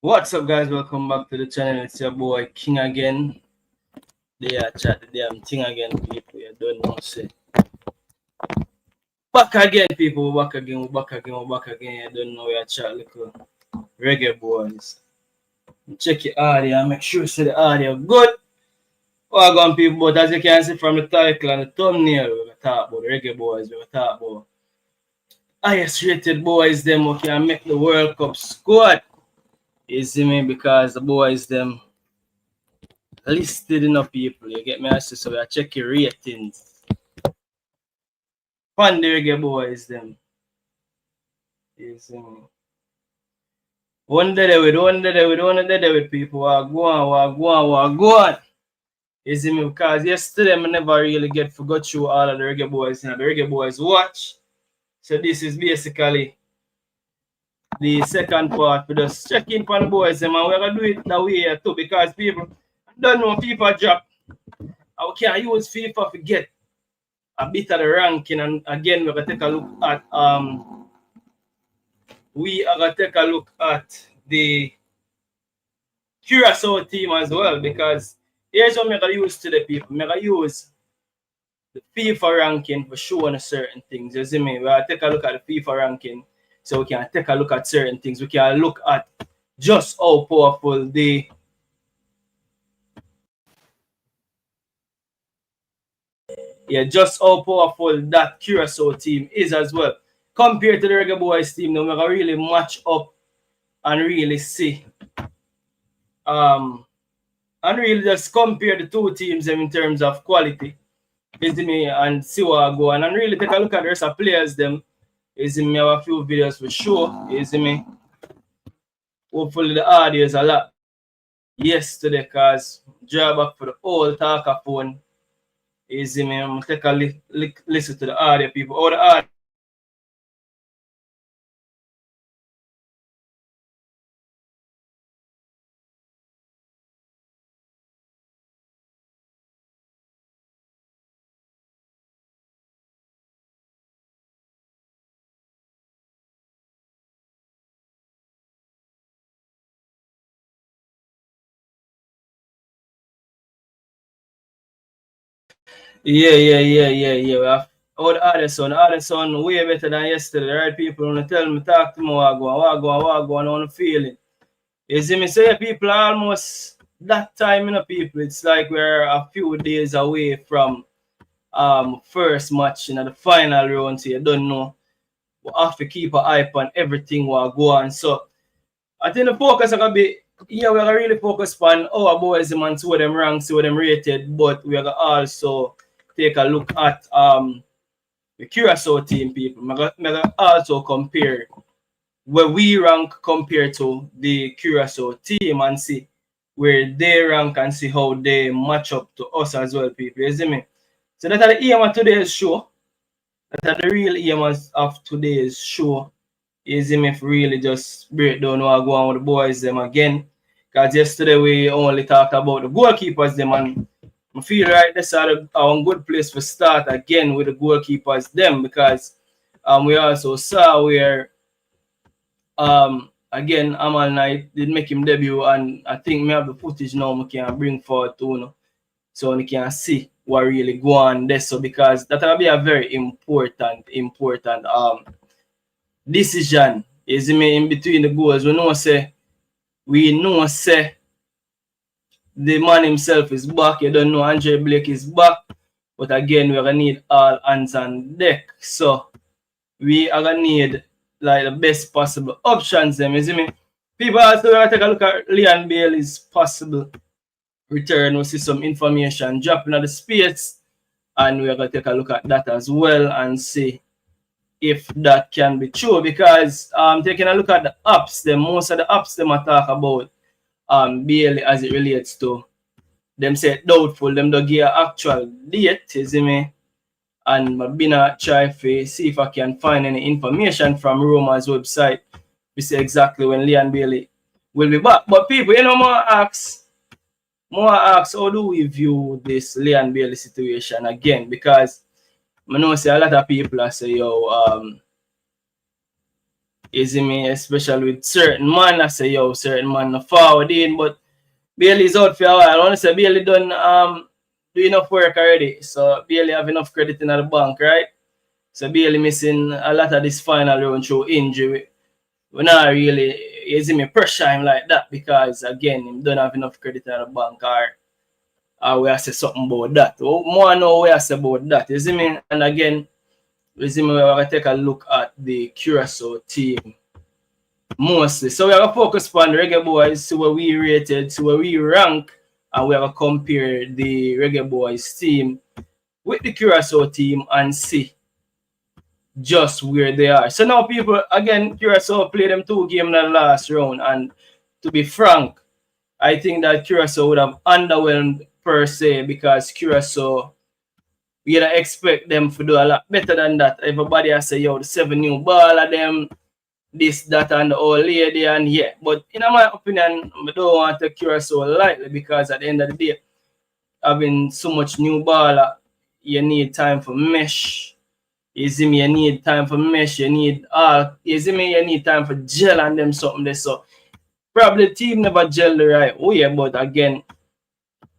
What's up, guys? Welcome back to the channel. It's your boy King again. They are chat the damn thing again, people. You don't know, say. Back again, people. We're back again. We're back again. We're back again. You don't know, we are chat little Reggae Boyz. Check your audio. Make sure you see the audio good. Welcome, people. But as you can see from the title and the thumbnail, we're going to talk about Reggae Boyz. We're going to talk about highest rated boys, them who can make the World Cup squad. You see me? Because the boys, them listed enough people. You get me? I say, so I check your ratings. Fun the Reggae Boyz, them. You see me? One day with people. Go on. You see me? Because yesterday I never really get to go through all of the Reggae Boyz. You know, the Reggae Boyz watch. So this is basically the second part for just checking for the boys, and we're gonna do it that way too, because people don't know FIFA drop. I can't use FIFA to get a bit of the ranking, and again we're gonna take a look at the Curacao team as well, because here's what I'm gonna use to the people. I'm gonna use the FIFA ranking for showing certain things. You see me? We're gonna take a look at the FIFA ranking. So we can take a look at certain things. We can look at just how powerful just how powerful that Curacao team is as well. Compared to the Reggae Boyz team, now we can really match up and really see. And really just compare the two teams in terms of quality. You see me? And see what I go on. And really take a look at the rest of players them. You see me? I have a few videos for sure. You see me? Hopefully the audio is a lot yesterday, because draw back for the old talker phone. Easy, man. I'm gonna take a listen to the audio, people. All the audio. Yeah. We have all the other son way better than yesterday. The right people wanna tell me, talk to me, what go on, on feeling. You see me say people are almost that time, people. It's like we're a few days away from first match in the final round, so you don't know. We have to keep an eye on everything what go on. So I think the focus is gonna be, we're gonna really focus on our boys, man, see what them ranked, see what them rated, but we're gonna also take a look at the Curacao team, people. We're gonna also compare where we rank compared to the Curacao team and see where they rank and see how they match up to us as well, people. You see me? So that's the aim of today's show. That's the real aim of today's show. Is him if really just break down what go on with the boys them again. Because yesterday we only talked about the goalkeepers them, and I feel right this are a good place to start again with the goalkeepers them, because we also saw where again Amal Knight did make him debut, and I think we have the footage now we can bring forward to so we can see what really go on there. So because that will be a very important decision, is me, in between the goals. We know say the man himself is back. You don't know Andre Blake is back, but again we're gonna need all hands on deck. So we are gonna need like the best possible options them. You see me? People also gonna take a look at Leon Bailey's possible return. We see some information dropping at the space, and we're gonna take a look at that as well and see if that can be true, because taking a look at the apps, most of the apps them are talk about Bailey as it relates to them say doubtful, them don't give an actual date, you see me? And I've been try to see if I can find any information from Roma's website to see exactly when Leon Bailey will be back. But people, more ask, how do we view this Leon Bailey situation again? Because I know say a lot of people are say, You see me, especially with certain man. I say, yo, certain man no forward in, but Bailey's out for a while. I want to say Bailey done do enough work already. So Bailey have enough credit in the bank, right? So Bailey missing a lot of this final round through injury. We're not really, you see me, pressure him like that because again, him don't have enough credit in the bank, or we have to say something about that. More know we have to say about that. You see me? And again, you see me, we have to take a look at the Curacao team mostly. So we have to focus on the Reggae Boyz, see where we rated, see where we rank, and we have to compare the Reggae Boyz team with the Curacao team and see just where they are. So now people, again, Curacao played them 2 games in the last round, and to be frank, I think that Curacao would have underwhelmed per se because Curacao, we'd expect them to do a lot better than that. Everybody has say, yo, the 7 new ball of them, this, that, and the old lady, and yeah. But in my opinion, I don't want to take Curacao lightly because at the end of the day, having so much new ball, you need time for mesh. You see me, you need time for mesh, you need you see me, you need time for gel and them something there. So probably the team never gel the right way, but again,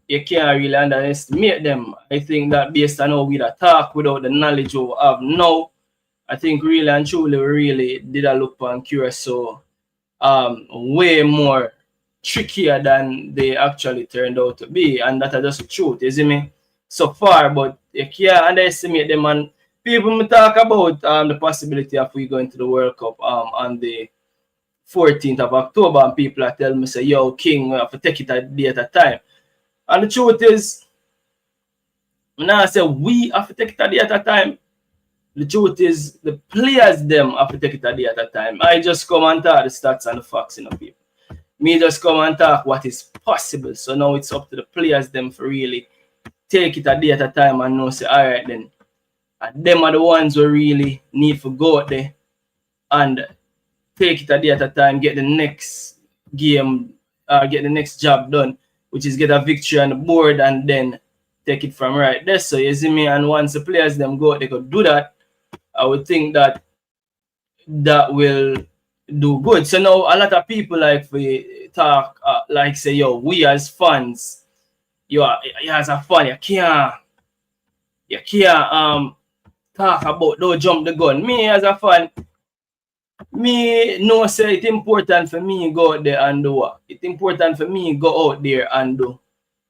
you can't really underestimate them. I think that based on how we talk without the knowledge we have now, I think really and truly we really did a look on Curacao way more trickier than they actually turned out to be, and that is just the truth, you see me? So far, but you can't underestimate them, and people talk about the possibility of we going to the World Cup on the 14th of October, and people are telling me, say, yo, King, we have to take it a day at a time. And the truth is, when I say we have to take it a day at a time, the truth is the players them have to take it a day at a time. I just come and talk the stats and the facts, you know, people. Me just come and talk what is possible. So now it's up to the players them for really take it a day at a time and know, say, all right then. And them are the ones who really need to go out there and take it a day at a time, get the next game, get the next job done, which is get a victory on the board and then take it from right there. So you see me, and once the players them go out, they could do that. I would think that that will do good. So now a lot of people like we talk like say, yo, we as fans, you as a fan, you can't talk about don't jump the gun. Me as a fan, me know say it's important for me go out there and do what? It's important for me go out there and do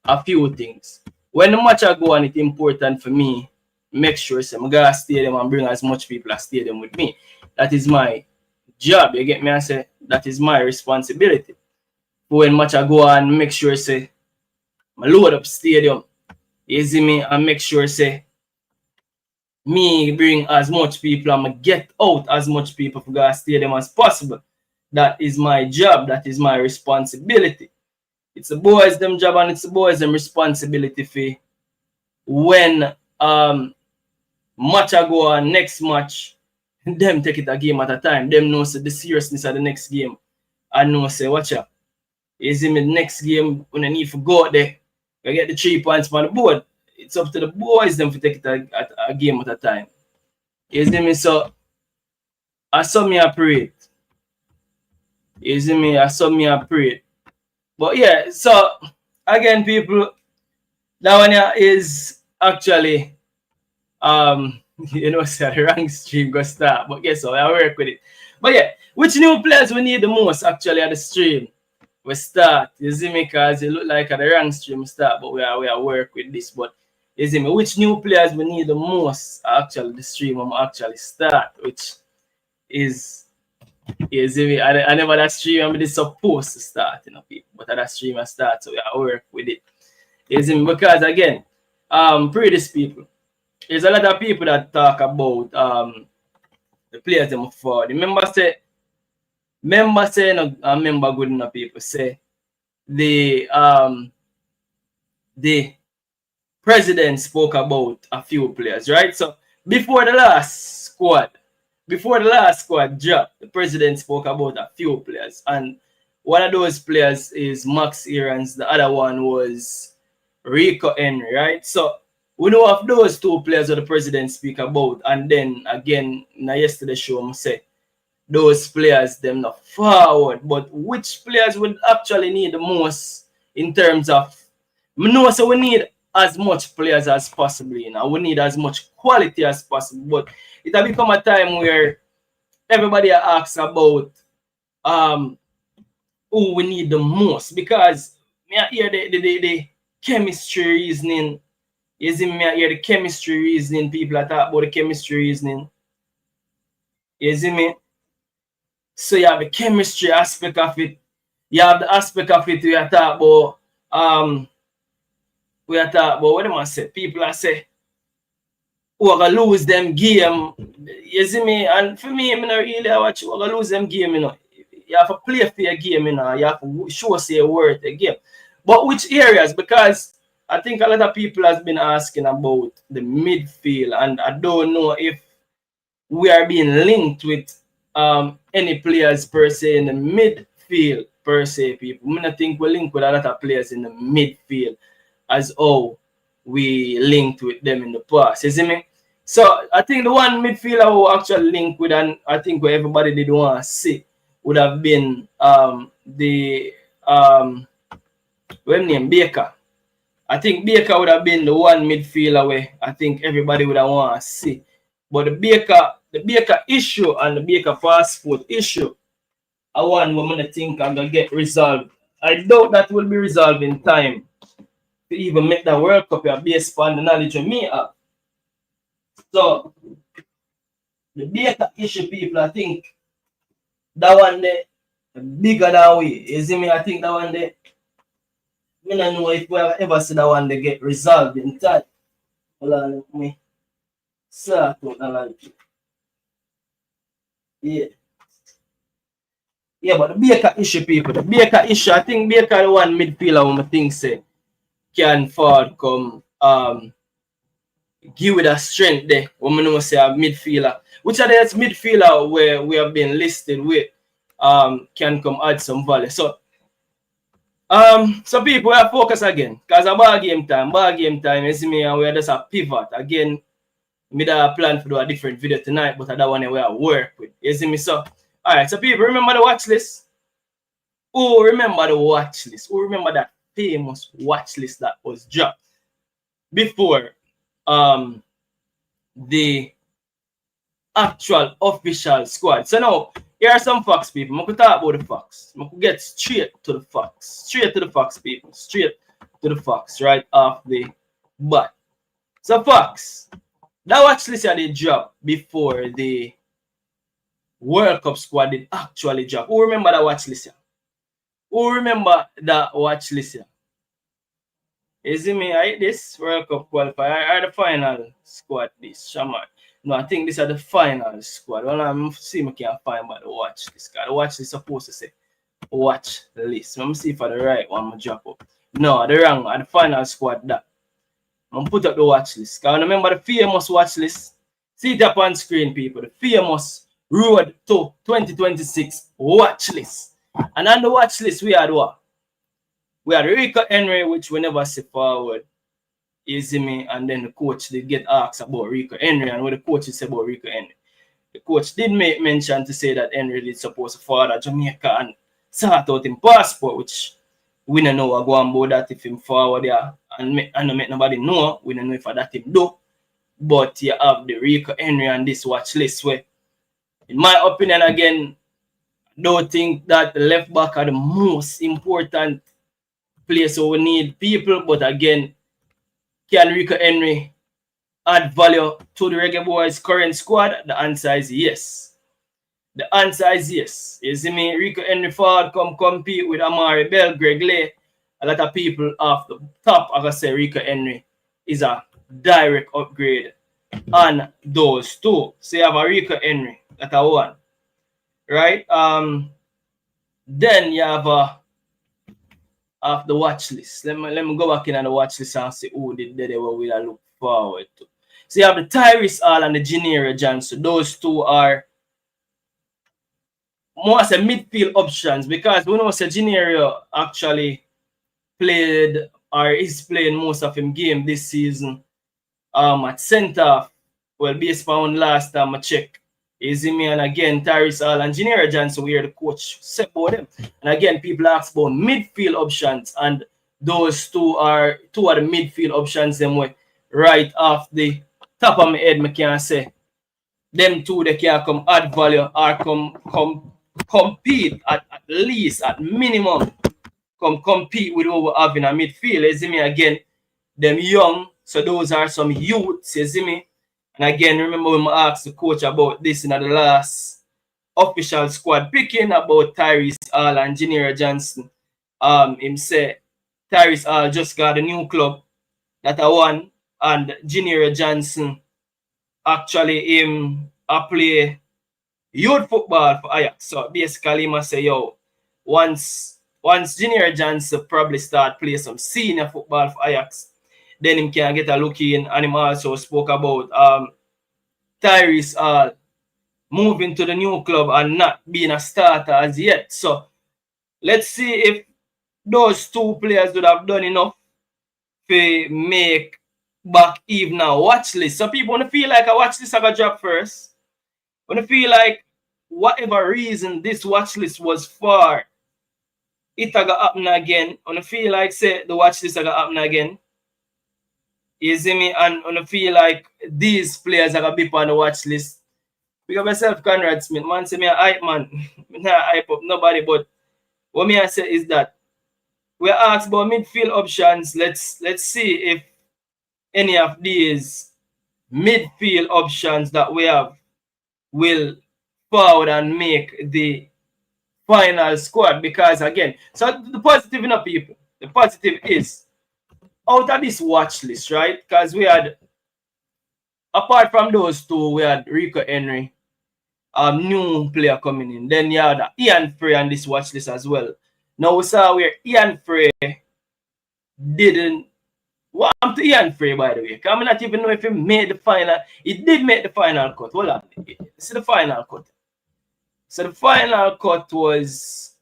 a few things. When the match I go on, it's important for me make sure say I go to stadium and bring as much people at stadium with me. That is my job. You get me? I say that is my responsibility. When match I go on, make sure say I load up stadium. You see me? And make sure say me bring as much people and get out as much people for the stadium as possible. That is my job. That is my responsibility. It's the boys them job and it's the boys them responsibility for when match I go on next match, them take it a game at a time. Them know say the seriousness of the next game. I know say watch out. You see me, the next game when I need to go out there, I get the 3 points on the board. It's up to the boys them to take it a game at a time. You see me? So I saw me a pray. You see me? I saw me a pray. But yeah, so again, people, that one is actually you know, say the wrong stream go start. But guess what? I work with it. But yeah, which new players we need the most actually at the stream? We start. You see me, because it look like at the wrong stream start, but we are work with this. But you see me, which new players we need the most actually the stream actually start, which is you see me, I never that stream I'm supposed to start, you know, people, but that stream I start, so I work with it. You see me, because again, previous people, there's a lot of people that talk about the players them for. Remember say no, I remember good enough people say the president spoke about a few players, right? So before the last squad dropped, the president spoke about a few players, and one of those players is Max Irons, the other one was Rico Henry, right? So we know of those 2 players that the president speak about, and then again in yesterday's show I say those players them not forward. But which players would actually need the most in terms of know, so we need as much players as possible, you know. We need as much quality as possible. But it has become a time where everybody asks about who we need the most, because me I hear the chemistry reasoning. You see me I hear the chemistry reasoning, people are talk about the chemistry reasoning. You see me? So you have the chemistry aspect of it. You have the aspect of it we are talk about what am I say? People are say who are gonna lose them game. You see me? And for me, I don't really watch who are gonna lose them game, you know. You have to play for your game, you know. You have to show say your worth a game. But which areas? Because I think a lot of people has been asking about the midfield, and I don't know if we are being linked with any players per se in the midfield per se, people. I think we link with a lot of players in the midfield as how we linked with them in the past. You see me? So I think the one midfielder who actually linked with, and I think where everybody did want to see, would have been the what name Baker. I think Baker would have been the one midfielder where I think everybody would have want to see. But the Baker issue and the Baker passport issue are one woman I think I'm gonna get resolved. I doubt that will be resolved in time to even make the World Cup based on the knowledge of me have. So the Baker issue, people, I think that one there bigger than we. You see me? I think that one there. I don't know if we ever see that one they get resolved in time. Hold on, let me sort out the logic. Yeah. Yeah, but the Baker issue, people. The Baker issue, I think Baker the one midfielder who I think say can forward come give it a strength there. When we know say a midfielder. Which are the midfielder where we have been listed with can come add some value. So people are focus again. Because a ball game time, you see me, and we're just a pivot. Again, me da plan to do a different video tonight, but that one we are work with. You see me? So alright, so people remember the watch list? Who remember the watch list? Who remember that famous watch list that was dropped before the actual official squad? So now here are some facts, people. I could talk about the facts. I could get straight to the facts. Straight to the facts, people. Straight to the facts, right off the bat. So facts. That watch list had a drop before the World Cup squad did actually drop. Who remember that watch list? Who remember that watch list? You see me? I this World Cup qualifier. I the final squad this. Shaman. No, I think this is the final squad. Well, I'm see me can't find but the watch list. The watch list supposed to say watch list. Let me see if I the right one drop up. No, the wrong. The final squad that. I'm put up the watch list. Can you remember the famous watch list? See it up on screen, people. The famous Road to 2026 watch list. And on the watch list, we had what? We had Rico Henry, which we never see forward. You see me? And then the coach did get asked about Rico Henry and what the coach said about Rico Henry. The coach did make mention to say that Henry is supposed to forward Jamaica and sort out his passport, which we don't know what go on about that if him forward there and make nobody know. We don't know if that him do. But you have the Rico Henry on this watch list where, in my opinion, again, don't think that the left back are the most important place so we need people, but again, can Rico Henry add value to the Reggae Boyz current squad? The answer is yes. The answer is yes. You see me, Rico Henry forward come compete with Amari Bell, Greg Lay. A lot of people off the top, I gotta say Rico Henry is a direct upgrade on those two. So you have a Rico Henry, that's a one. Right? Then you have the watch list. Let me go back in on the watch list and see who did they were we look forward to. So you have the Tyrese Hall and the Janiria Johnson. Those two are more as a midfield options because we know Janiria actually played or is playing most of him game this season at center. Well, based on last time I check, You see me? And again, Tyrese Hall and Junior Johnson, we hear the coach say about them. And again, people ask about midfield options, and those two are the midfield options them way right off the top of my head, I can say. Them two they can come add value or compete at least at minimum. Come compete with what we have in a midfield. You see me again? Them young, so those are some youths, you see me? And again, remember when I asked the coach about this in the last official squad picking about Tyrese Hall and Junior Johnson. Him say Tyrese Hall just got a new club that I won, and Junior Johnson actually him play youth football for Ajax. So basically, he must say, yo, once Junior Johnson probably start play some senior football for Ajax, then him can get a look in. And him also spoke about Tyrese Hall moving to the new club and not being a starter as yet. So let's see if those two players would have done enough to make back even a watch list. So people want to feel like a watch list I got drop first. Want to feel like whatever reason this watch list was for, it got happen again. Want to feel like say the watch list got happen again. You see me? And want to feel like these players are gonna be on the watch list. Because myself, Conrad Smith, man, say me a hype man. Not hype up nobody, but what me I say is that we asked about midfield options. Let's see if any of these midfield options that we have will forward and make the final squad. Because again, so the positive enough people, the positive is out of this watch list, right? Because we had, apart from those two, we had Rico Henry, new player coming in. Then you had Ian Frey on this watch list as well. Now we saw where Ian Frey didn't. What happened to Ian Frey, by the way? Because I not even know if he made the final. He did make the final cut. Hold on. See the final cut. So the final cut was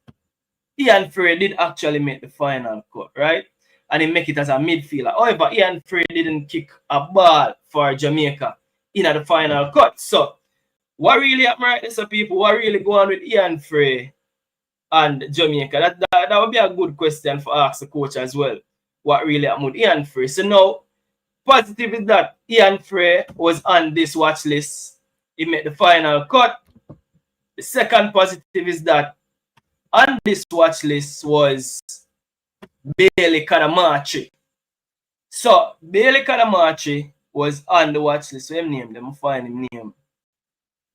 Ian Frey did actually make the final cut, right? And he make it as a midfielder. However, Ian Frey didn't kick a ball for Jamaica in the final cut. So what really happened right there, so people? What really go on with Ian Frey and Jamaica? That would be a good question for ask the coach as well. What really happened with Ian Frey? So now, positive is that Ian Frey was on this watch list. He made the final cut. The second positive is that on this watch list was Bailey Kadamachi. So Bailey Kadamachi was on the watch list. So him name, let me find him name.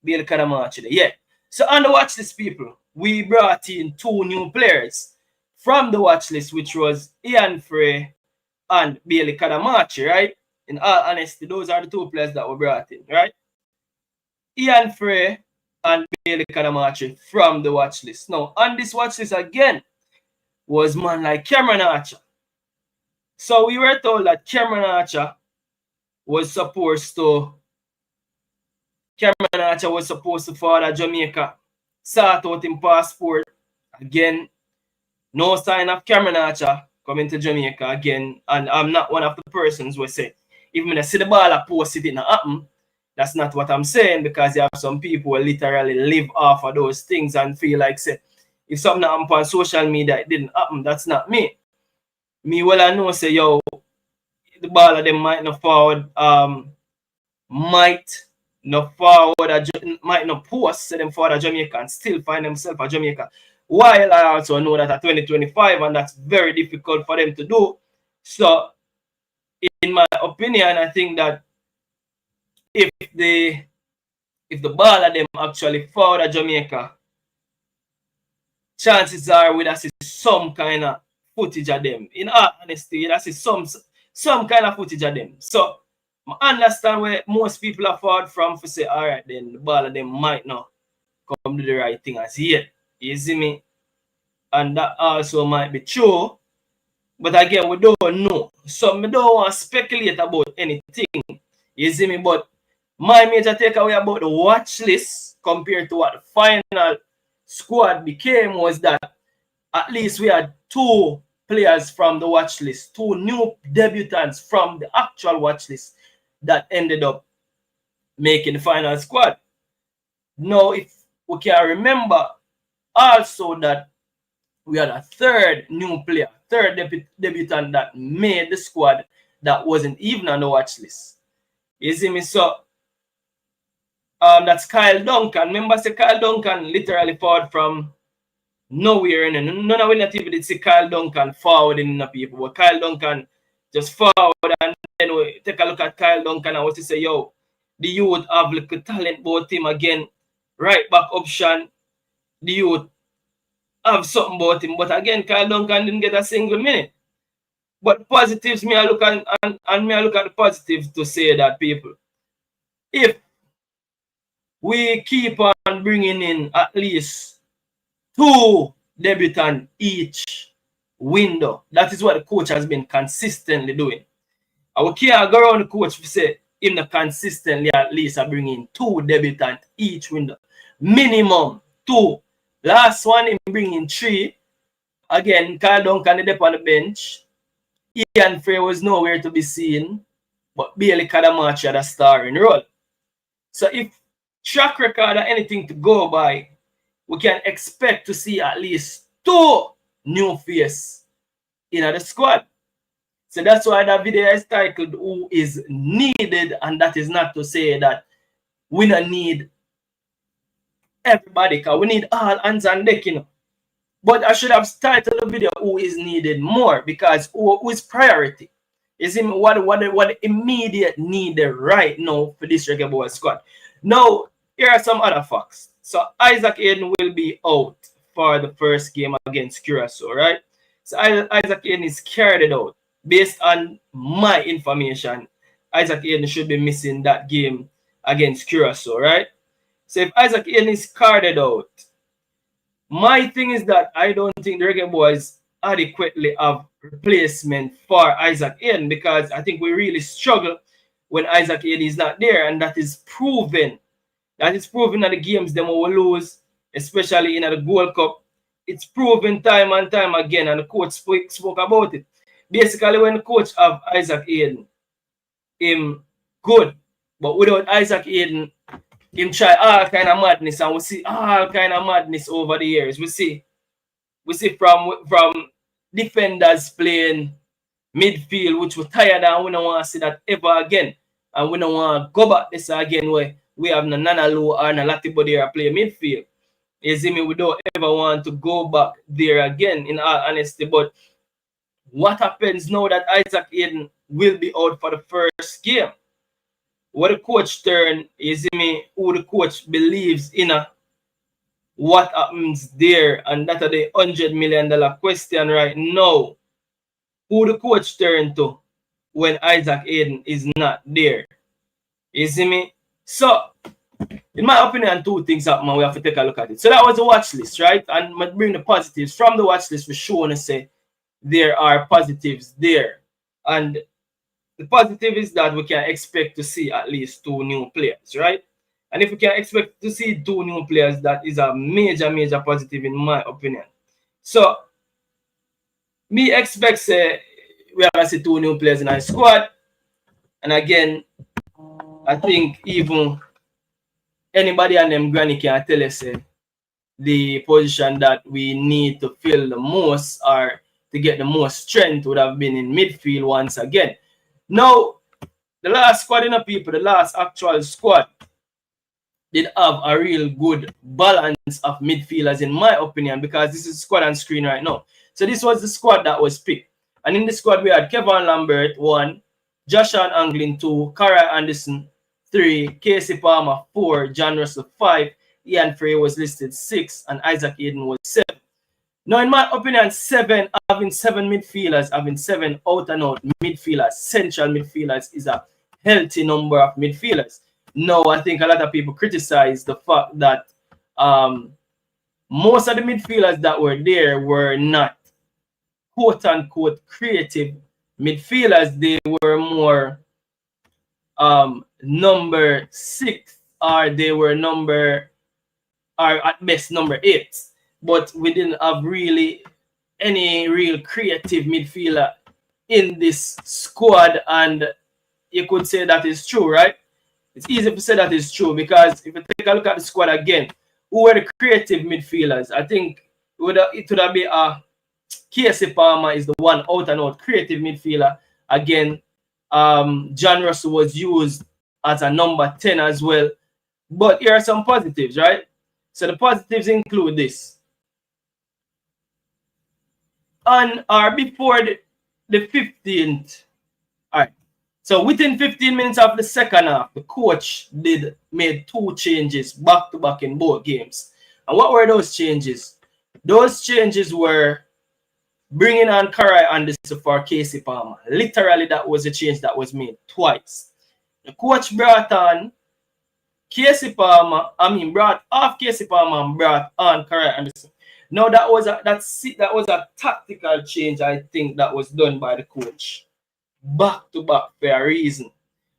Bailey Kadamachi. Yeah. So on the watch list, people, we brought in two new players from the watch list, which was Ian Frey and Bailey Kadamachi, right? In all honesty, those are the two players that were brought in, right? Ian Frey and Bailey Kadamachi from the watch list. Now, on this watch list again was man like Cameron Archer. So we were told that Cameron Archer was supposed to fly to Jamaica, sort out his passport. Again, no sign of Cameron Archer coming to Jamaica again. And I'm not one of the persons who say, if I see the ball I post it didn't happen, that's not what I'm saying, because you have some people who literally live off of those things and feel like, say, if something happened on social media, it didn't happen. That's not me. Me, well, I know, say, yo, the ball of them might not forward, might not post, say them forward Jamaica and still find themselves at Jamaica. While I also know that at 2025, and that's very difficult for them to do. So, in my opinion, I think that if the ball of them actually forward at Jamaica, chances are we'd see some kind of footage of them. In all honesty, we'd see some kind of footage of them. So I understand where most people are forward from for say, all right, then the ball of them might not come do the right thing as yet. You see me? And that also might be true. But again, we don't know. So we don't want to speculate about anything. You see me? But my major takeaway about the watch list compared to what the final squad became was that at least we had two players from the watch list, two new debutants from the actual watch list that ended up making the final squad. Now, if we can remember also that we had a third new player, third debutant that made the squad that wasn't even on the watch list. You see me? So that's Kyle Duncan. Remember, say Kyle Duncan literally forward from nowhere, and none of we not even did see Kyle Duncan forward in the people, but Kyle Duncan just forward, and then we take a look at Kyle Duncan and we say, yo, the youth have little talent about him again. Right back option, the youth have something about him, but again, Kyle Duncan didn't get a single minute. But positives, me I look at and me I look at the positives to say that people, if we keep on bringing in at least 2 debutants each window, that is what the coach has been consistently doing. I will can't go around the coach to say him not consistently at least I bring in 2 debutants each window. Minimum 2. Last one him bring in 3. Again, Kyle Duncan is on the bench. Ian Frey was nowhere to be seen, but Bailey Kadamachi had a starring role. So if track record or anything to go by, we can expect to see at least 2 new faces in the squad. So that's why that video is titled Who is Needed, and that is not to say that we don't need everybody, because we need all hands on deck, you know. But I should have titled the video Who is Needed more, because who is priority? Is him what immediate needed right now for this Reggae Boyz squad. Now, here are some other facts. So Isaac Hayden will be out for the first game against Curacao, right? So Isaac Hayden is carried out. Based on my information, Isaac Hayden should be missing that game against Curacao, right? So if Isaac Hayden is carried out, my thing is that I don't think the Reggae Boyz adequately have replacement for Isaac Hayden, because I think we really struggle when Isaac Hayden is not there, and that is proven. That is proven that the games them will lose, especially in the Gold Cup. It's proven time and time again, and the coach spoke about it. Basically, when the coach have Isaac Hayden, him good, but without Isaac Hayden, him try all kind of madness, and we see all kind of madness over the years. We see from defenders playing midfield, which we're tired and we don't want to see that ever again. And we don't want to go back this again where we have Nanalu or Latibody or play midfield. You see me? We don't ever want to go back there again, in all honesty. But what happens now that Isaac Hayden will be out for the first game? What the coach turn, you see me, who the coach believes in what happens there, and that are the $100 million question right now. Who the coach turn to when Isaac Hayden is not there? You see me? So, in my opinion, 2 things happen, we have to take a look at it. So that was the watch list, right? And I bring the positives from the watch list. We're sure to say there are positives there. And the positive is that we can expect to see at least 2 new players, right? And if we can expect to see 2 new players, that is a major, major positive in my opinion. So, me expect we are going to see 2 new players in our squad. And again, I think even anybody and them granny can tell us the position that we need to fill the most, or to get the most strength, would have been in midfield once again. Now, the last squad in the people, the last actual squad, did have a real good balance of midfielders in my opinion, because this is squad on screen right now. So this was the squad that was picked. And in the squad we had Kevin Lambert 1, Joshua Anglin 2, Cara Anderson 3, Casey Palmer 4, John Russell 5, Ian Frey was listed 6, and Isaac Hayden was 7. Now, in my opinion, having 7 midfielders, having 7 out and out midfielders, central midfielders, is a healthy number of midfielders. Now, I think a lot of people criticize the fact that most of the midfielders that were there were not quote-unquote creative midfielders. They were more number 6, or they were at best number 8. But we didn't have really any real creative midfielder in this squad, and you could say that is true, right? It's easy to say that is true because if you take a look at the squad again, who were the creative midfielders? I think it would have been Casey Palmer is the one out and out creative midfielder. Again, John Russell was used as a number 10 as well. But here are some positives, right? So the positives include this. On or before the 15th, all right. So within 15 minutes of the second half, the coach made 2 changes back-to-back in both games. And what were those changes? Those changes were bringing on Karai Anderson for Casey Palmer. Literally, that was a change that was made twice. The coach brought on Casey Palmer, brought off Casey Palmer and brought on Karai Anderson. Now that was a tactical change, I think, that was done by the coach. Back to back for a reason.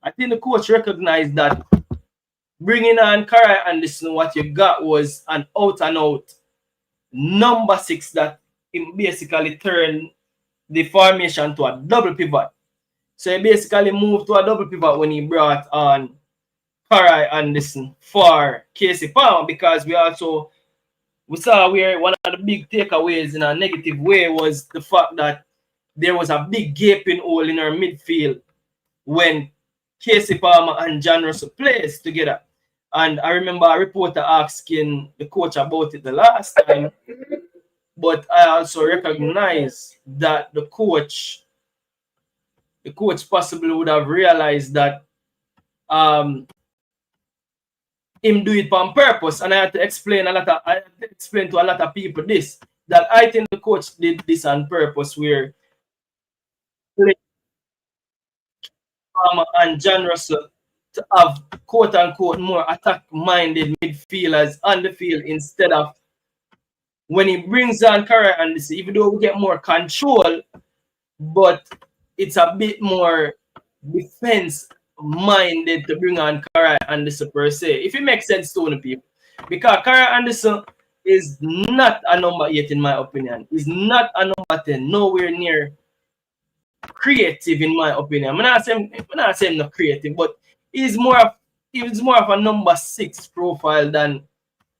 I think the coach recognized that bringing on Karai Anderson, what you got was an out and out number 6 that basically turned the formation to a double pivot. So he basically moved to a double pivot when he brought on Karai Anderson for Casey Palmer, because we saw where one of the big takeaways in a negative way was the fact that there was a big gaping hole in our midfield when Casey Palmer and John Russell plays together. And I remember a reporter asking the coach about it the last time, but I also recognize that the coach possibly would have realized that him do it on purpose, and I had to explain to a lot of people this, that I think the coach did this on purpose, where Palmer and John Russell to have quote unquote more attack-minded midfielders on the field, instead of when he brings on Karai Anderson, even though we get more control, but it's a bit more defense-minded to bring on Karai Anderson per se. If it makes sense to the people. Because Karai Anderson is not a number 8 in my opinion. He's not a number 10, nowhere near creative in my opinion. I'm not saying not creative, but he's more of a number 6 profile than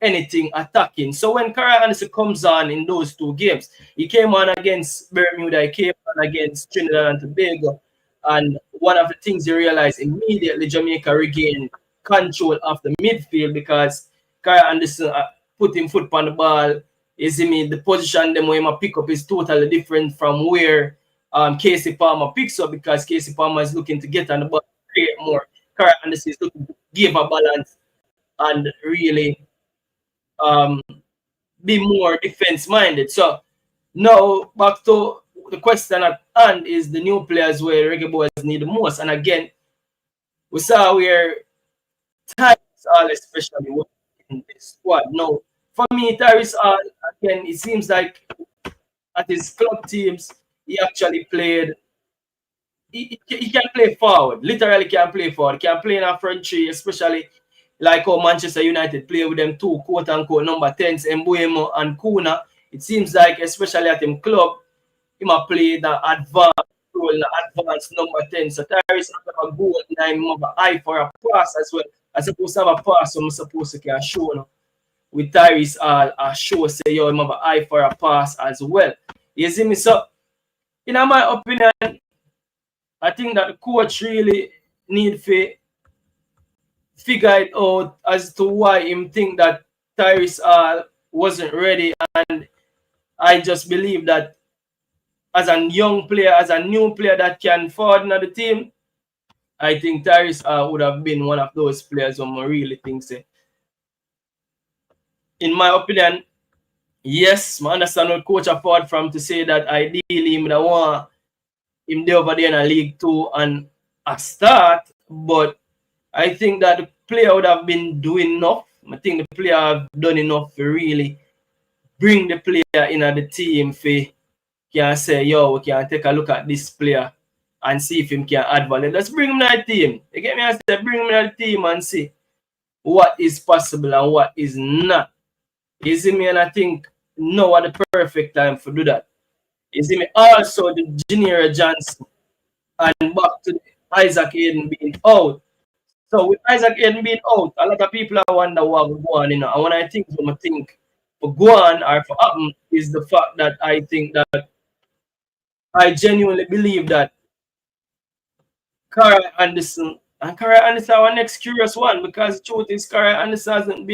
anything attacking. So when Karai Anderson comes on in those 2 games, he came on against Bermuda, he came on against Trinidad and Tobago, and one of the things you realize immediately, Jamaica regained control of the midfield because Karai Anderson put him foot on the ball. The position them where he pick up is totally different from where Casey Palmer picks up, because Casey Palmer is looking to get on the ball, create more. Karai Anderson is looking to give a balance and really be more defense-minded. So now back to the question at hand is the new players where Reggae Boyz need the most. And again, we saw where Tyrese Hall especially was in this squad. Now, for me, Tyrese Hall, again, it seems like at his club teams, he actually played. He can play forward. Literally can play forward. Can play in a front three, especially like how Manchester United play with them 2 quote-unquote number 10s, Mbuemo and Kuna. It seems like, especially at him club, he might play the advanced role, the advanced number 10. So Tyrese have a goal and I'm have an eye for a pass as well. I supposed to have a pass, so I'm supposed to can show no. With Tyrese, I show say yo, I'm have an eye for a pass as well. You see me? So, in my opinion, I think that the coach really need to figure it out as to why him think that Tyrese wasn't ready, and I just believe that as a young player, as a new player that can forward in the team, I think Tyrese would have been one of those players who I really think so. In my opinion, yes, I understand what coach afford from to say that ideally him would want him there over there in a League 2 and a start, but I think that the player would have been doing enough. I think the player have done enough to really bring the player in the team for can say, yo, we can take a look at this player and see if him can add value. Let's bring him to the team. You get me? I say bring him to the team and see what is possible and what is not. You see me? And I think now at the perfect time to do that. You see me? Also the Junior Johnson and back to Isaac Hayden being out. So with Isaac Hayden being out, a lot of people are wonder what will go on, you know. And when I think for go on or for happen is the fact that I think that I genuinely believe that Cara Anderson and Cara Anderson are our next curious one, because the truth is Cara Anderson hasn't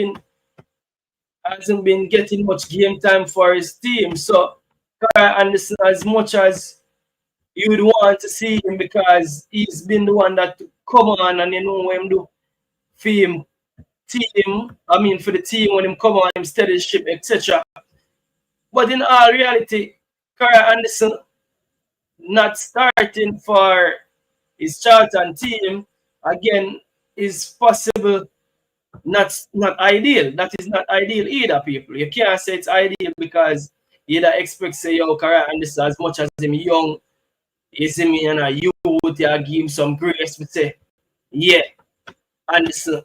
been getting much game time for his team. So Cara Anderson, as much as you would want to see him, because he's been the one that come on and you know when him do for him team, I mean for the team when him come on, him steady the ship, etc. But in all reality, Cara Anderson not starting for his Charlton team again is possible not ideal. That is not ideal either, people. You can't say it's ideal because you either expect say yo Cara Anderson, as much as him young, is him in a youth, you give him some grace to say, yeah, Anderson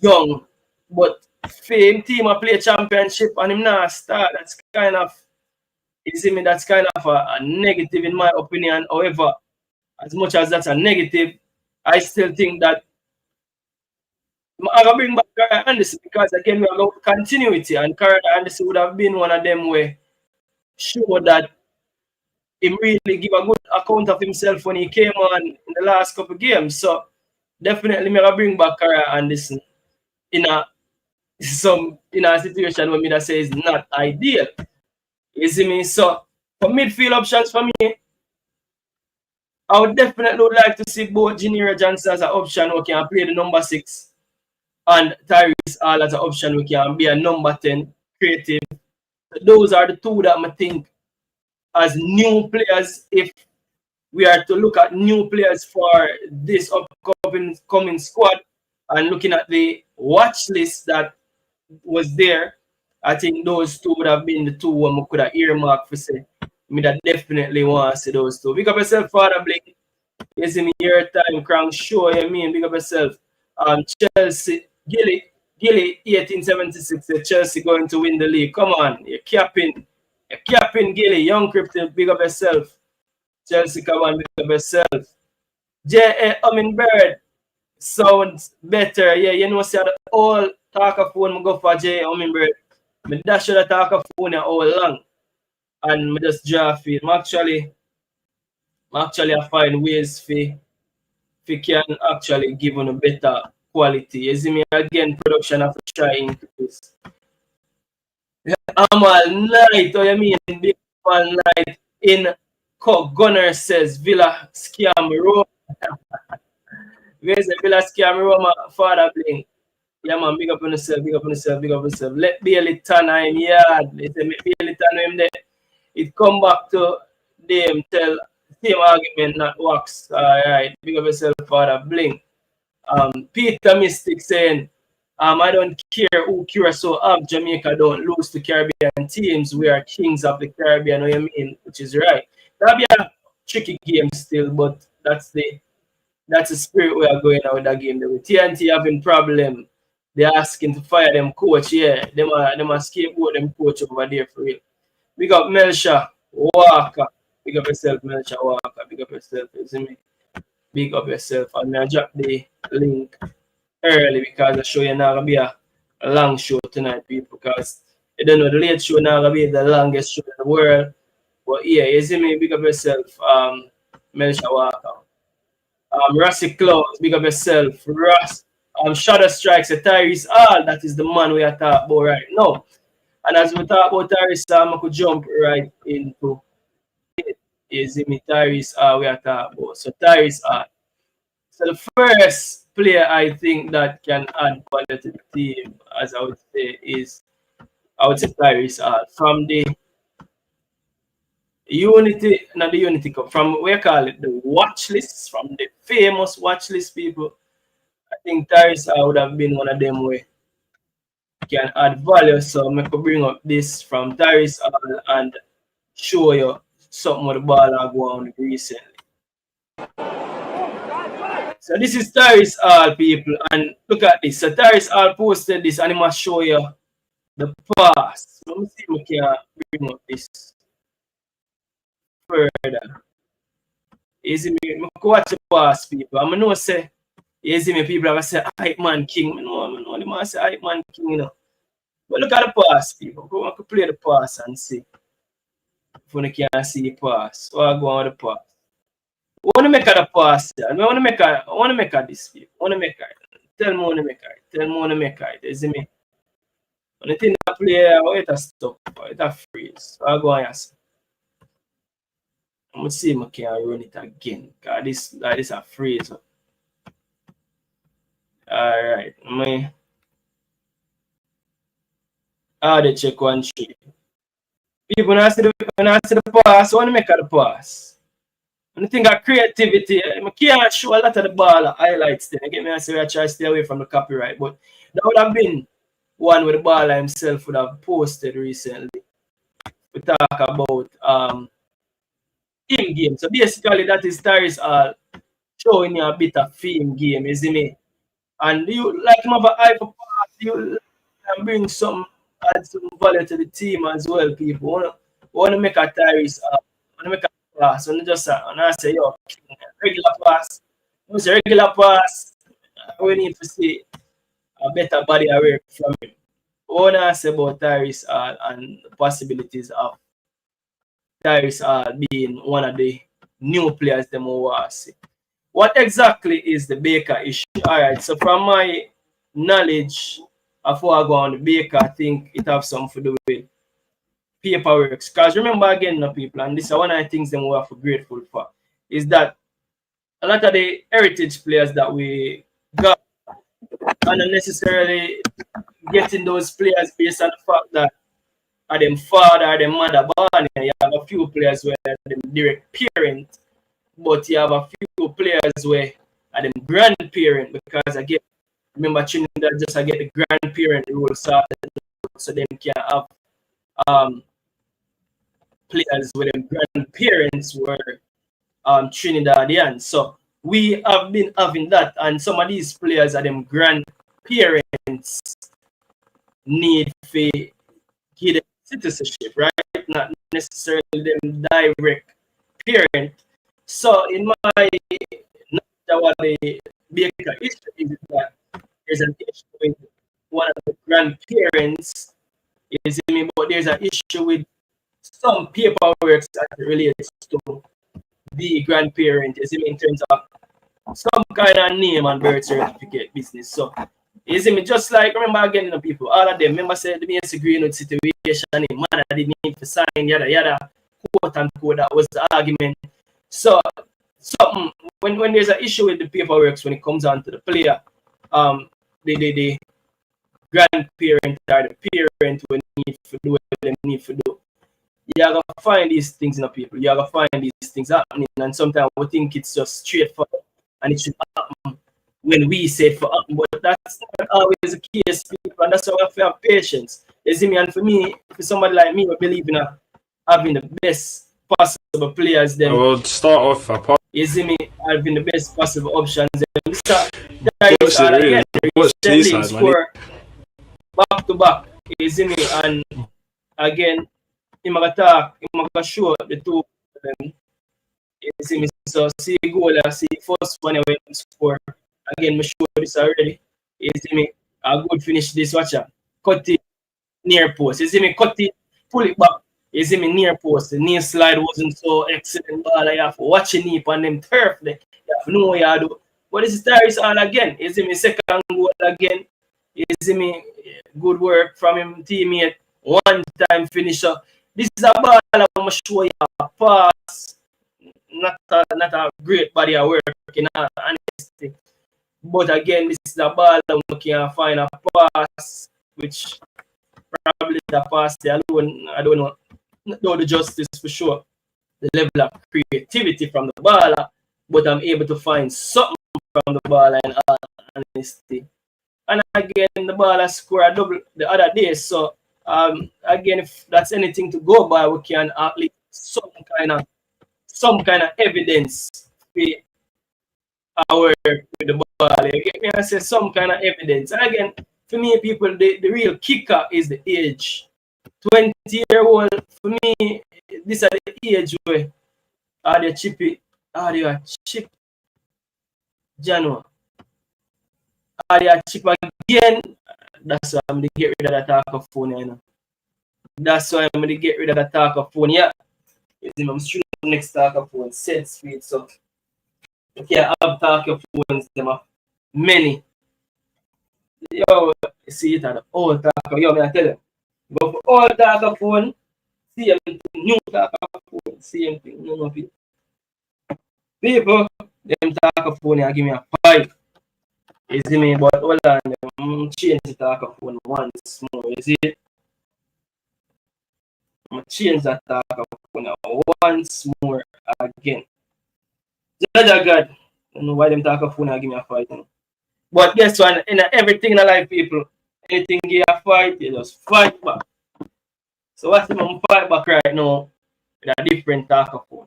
young, but fame team a play championship and him not start. That's kind of that's kind of a negative in my opinion. However, as much as that's a negative, I still think that I'm gonna bring back Cara Anderson, because again we are going continuity, and Cara Anderson would have been one of them where sure that he really give a good account of himself when he came on in the last couple of games. So definitely me gonna bring back Cara Anderson in a situation where me that say is not ideal. You see me? So for midfield options for me, I would definitely like to see both Junior Johnson as an option who can play the number 6 and Tyrese Hall as an option who can be a number 10 creative. Those are the two that I think as new players, if we are to look at new players for this upcoming squad and looking at the watch list that was there, I think those two would have been the two we could have earmarked for say. Me that definitely want to see those two. Big up yourself, Father Blake. You see me your time, Crank Show, you mean? Big up yourself. Chelsea, Gilly 1876, Chelsea going to win the league. Come on, you're capping, Gilly. Young Crypto, big up yourself. Chelsea, come on, big up yourself. J.A. Hummingbird sounds better. Yeah, you know, see the all talk of phone, I go for J.A. Hummingbird. I dash the talk of phone all long. And I just draw feed. Actually, I find ways for can actually give on a better quality. You see me again, production of trying to increase. I'm all night, what you mean? Big all night in Cock Gunner says Villa Scam Roma. Where's the Villa Scam Roma? Father Bling. Yeah, man, big up on yourself, big up on yourself, big up on yourself. Let Bailey Tanner him yard. They say, Bailey Tanner him there. It come back to them, tell same argument, not wax. Alright, big up yourself, Father Bling. Peter Mystic saying, I don't care who Curacao have, Jamaica don't lose to Caribbean teams. We are kings of the Caribbean, what you mean? Which is right. That'll be a tricky game still, but that's the spirit we are going out with that game. With TNT having problem, they're asking to fire them coach. Yeah, them are scapegoat them coach over there for real. Big up Melsha Walker. Big up yourself, Melsha Walker. Big up yourself, you see me? Big up yourself. And I drop the link early because I show you now gonna be a long show tonight, people. Because you don't know the late show now gonna be the longest show in the world. But yeah, you see me? Big up yourself, Melsha Walker. Rossi Clouds, big up yourself. Ross. Shadow Strikes, Tyrese Hall, that is the man we are talking about right now. And as we talk about Tyrese Hall, I could jump right into it. Is me Tyrese Hall we are talking about. So Tyrese Hall. So the first player I think that can add value to the team, as I would say, is Tyrese Hall. From the Unity, not the Unity Cup, from we call it the watch lists, from the famous watch list people. I think Tyrese would have been one of them where can add value. So I could bring up this from Tyrese and show you something with the ball I go on recently. So this is Tyrese Hall, people, and look at this. So Tyrese Hall posted this and I must show you the pass. Let me see if I can bring up this further. Easy me, watch the pass, people. I'm gonna say You see me, people have say hype man king. I know the man say hype man king, you know. But look at the pass, people. Go and play the pass and see. If you can't see the pass, so I go on the pass. I want to make a pass. I want to make a this. I want to make a. Tell me I want to make a. Tell me I want to make a. You see me? When the thing I play, it a stop. It a freeze. So I go and see. I'm going to see if I can run it again. Because this a freeze. Alright. They check 1 3. People when I see the pass, I want to make a the pass. When I think of creativity, I can't show a lot of the ball highlights then. I get me, I say I try to stay away from the copyright, but that would have been one with the ball himself would have posted recently. We talk about team game. So basically that is Tyrese showing you a bit of theme game, you see me? And you like him have an eye for pass, you can bring some add some value to the team as well, people. Want to make a Tyrese want to make a pass. When just and I say yo, regular pass. It's a regular pass. We need to see a better body away from him. What I say about Tyrese and the possibilities of Tyrese being one of the new players them who want to see. What exactly is the Baker issue? Alright, so from my knowledge of what I go on the Baker, I think it have something to do with paperwork. Because remember again, no people, and this is one of the things them we are grateful for, is that a lot of the heritage players that we got are not necessarily getting those players based on the fact that are them father or them mother born. You have a few players where them direct parent, but you have a few players where are them grandparent, because again, remember Trinidad just get the grandparent rule so them can have players with them grandparents were Trinidadian. So we have been having that, and some of these players are them grandparents need to give them citizenship, right? Not necessarily them direct parent. So in my what the Baker issue is that there's an issue with one of the grandparents, you see me, but there's an issue with some paperwork that relates to the grandparent, you see me, in terms of some kind of name and birth certificate business. So you see me, just like remember again, you know, people, all of them, remember said the Macy Greenwood situation, man, I didn't need to sign, yada yada, quote unquote, that was the argument. So something when there's an issue with the paperwork when it comes on to the player, the grandparent or the parent will need to do what they need to do. You are gonna find these things in the people. You are gonna find these things happening, and sometimes we think it's just straightforward and it should happen when we say it for happen, but that's not always the case, people, and that's why we have to have patience. You see me, and for me, for somebody like me, I believe in having the best possible players. Then we'll start off. You see me, having the best possible options. Then start again. Recently score back to back. You see me, and again, he might attack, he might show the two of them. You see me, so see goal, see first one when score. Again, I show this already. You see me, a good finish this watcher. Cut it near post. You see me, cut it, pull it back. You see me near post. The knee slide wasn't so excellent. Ball, I have to watch your knee on them turf. You have to know what you do. But this is Tyrese all again. You see me, second goal again. You see me, good work from him teammate. One time finisher. This is a ball I'm going to show you a pass. Not a great body of work, in all honesty. But again, this is a ball I can find a pass, which probably the pass there alone, I don't know the justice for sure, the level of creativity from the baller, but I'm able to find something from the baller in all honesty. And again, the baller scored a double the other day, so again, if that's anything to go by, we can at least some kind of evidence for our with the ball. You get me? I say some kind of evidence. And again, for me, people, the real kicker is the age. 20-year-old, for me, this is the age where they chip January. audio chip again. That's why I'm going to get rid of that talker phone, you know. That's why I'm going to get rid of that talker phone, yeah. You see, I'm straight to the next talker phone, set speed, so you can't have talker phones, them have many. Yo, see it at the old talker, yo, I tell you. Go for old talker phone, same thing, new talker phone, same thing, no, no, people, them talker phone, I give me a 5. You see me, but hold on, I'm change the talker phone once more, you see it? I'm change that talker phone once more again. Judge God, I don't know why them talker phone, I give me a 5. You know? But guess what? In everything in life, people, anything you fight, you just fight back. So what's the fight back right now with a different talker phone?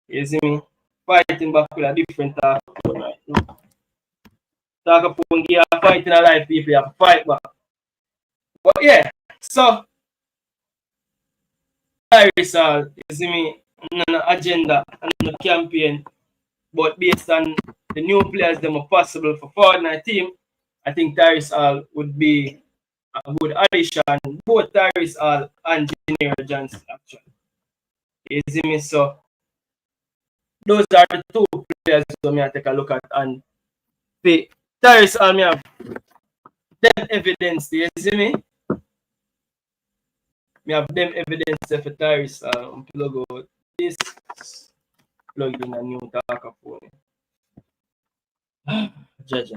You see me? Fighting back with a different talker phone right now. Talker phone, you fight in life, people, you have to fight back. But yeah, so Tyrese all, you see me, no agenda and no campaign, but based on the new players that are possible for Fortnite team, I think Tyrese all would be a good addition. Both Tyrese all and Junior Johnson actually. You see me? So those are the two players that me I take a look at, and the Tyrese all me have them evidence. You see me? Me have them evidence for Tyrese plug out this, plug in a new talker phone. Judge.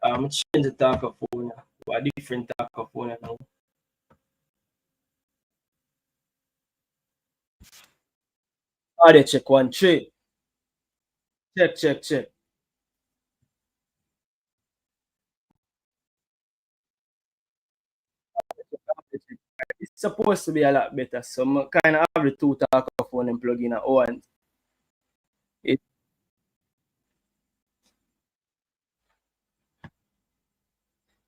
Change the talker phone to a different talker phone now. They check 1-3. Check. It's supposed to be a lot better, so I kind of have the two talker phone and plug in at one.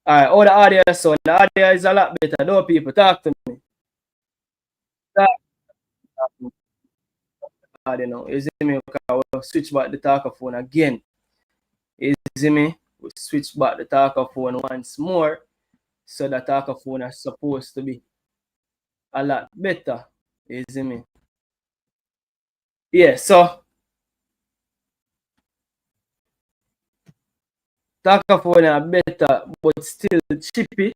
Alright, all the audio, so the audio is a lot better. Though people talk to me. Talk to me. Audio now. You see me? We'll switch back the talker phone again. You see me? We'll switch back the talker phone once more. So the talker phone is supposed to be a lot better. You see me? Yeah, so talker phone are better, but still cheapy.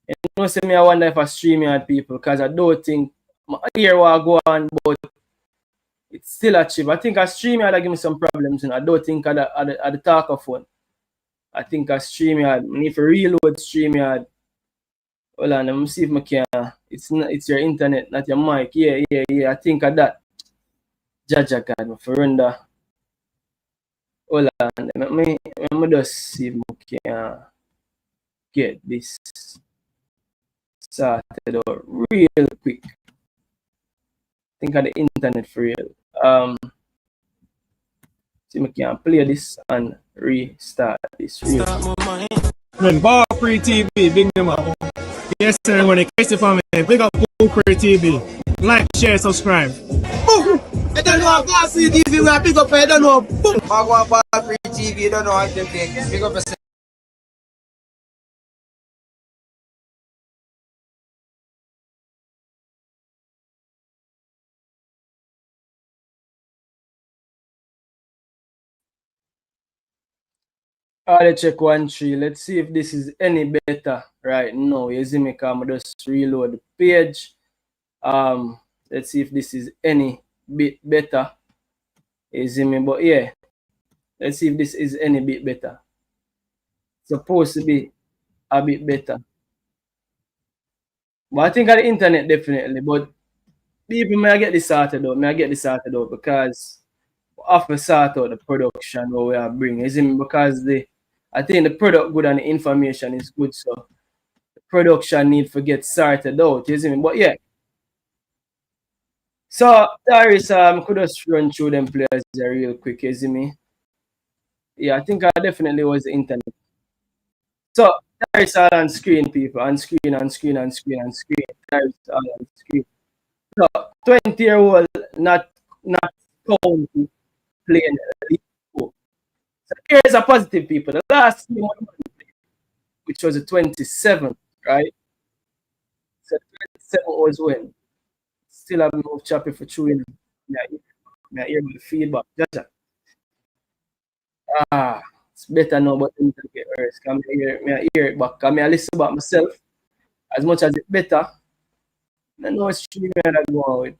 And you know, say me, I wonder if I StreamYard people, because I don't think my ear will go on, but it's still a cheap. I think a StreamYard give me some problems, and I don't think at the talker phone. I think a StreamYard, I need to reload StreamYard. Hold on, let me see if I can. It's your internet, not your mic. Yeah. I think of that. Jaja God, my friend. Hold on, let me just see if I can get this started out real quick. Think of the internet for real. See if I can play this and restart this. When Bar Free TV, big them up. Yes, sir, when it catch the family, big up Bar Free TV. Like, share, subscribe. Boom! I don't know Bar Free TV, we are big up, I don't know. Boom! I want Bar Free TV, don't know how to big up. Let's check 1-3. Let's see if this is any better right now. You see me, come just reload the page. Let's see if this is any bit better. You see me, but yeah, let's see if this is any bit better. Supposed to be a bit better, but I think on the internet definitely. But people may get this sorted out, because we have to sort out the production what we are bringing. You see me, because I think the product good and the information is good, so the production need to get sorted out. You see me, but yeah. So Tyrese, could just run through them players there real quick. You see me? Yeah, I think I definitely was the internet. So Tyrese all on screen, people, on screen. Tyrese all on screen. So 20-year-old not county playing League Two. So here's a positive people. The last game, which was the 27th, right? So 27 was when. Still have no choppy for chewing. I hear the feedback. Jaja. It's better now, but I'm to get hurt. Come here, I hear it back. Come I listen back myself. As much as it better, I know it's true that I go on with.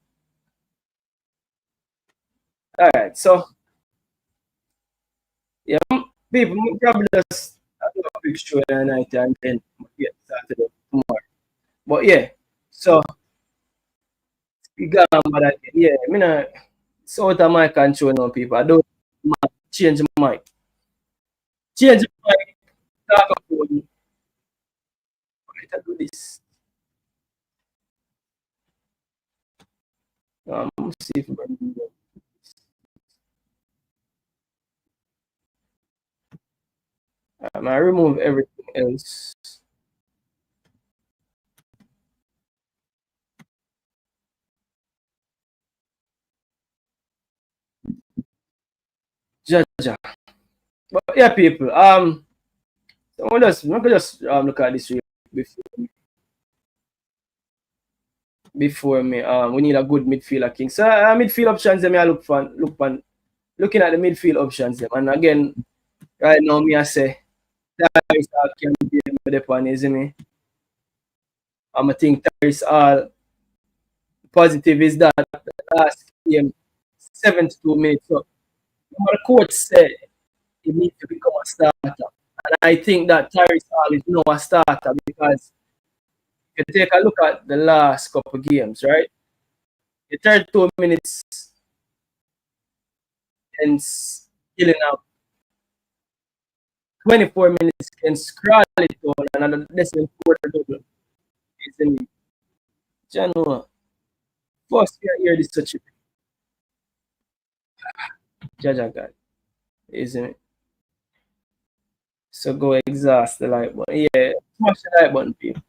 Alright, so yeah, people probably just do a quick show tonight and then get started tomorrow. But yeah, so we got but again, yeah, I mean it's out of my control now, people. I don't change my mind. Change my mind, talk about it. I do this. Let's see if we can do that. I remove everything else. Jaja. But yeah, people. So let me just look at this before me. We need a good midfielder king. So midfield options. Them I looking at the midfield options. Them. And again, right now me I say that is all can be the one, isn't me? I think that is all positive is that the last game 72 minutes. So what the coach said he needs to become a starter. And I think that Tyrese Hall is now a starter because if you take a look at the last couple games, right? The 32 minutes and killing out 24 minutes can scroll it on and less than quarter double. Isn't it? Jano, first year here this such a Jaja God, isn't it? So go exhaust the like button. Yeah, smash the like button, people.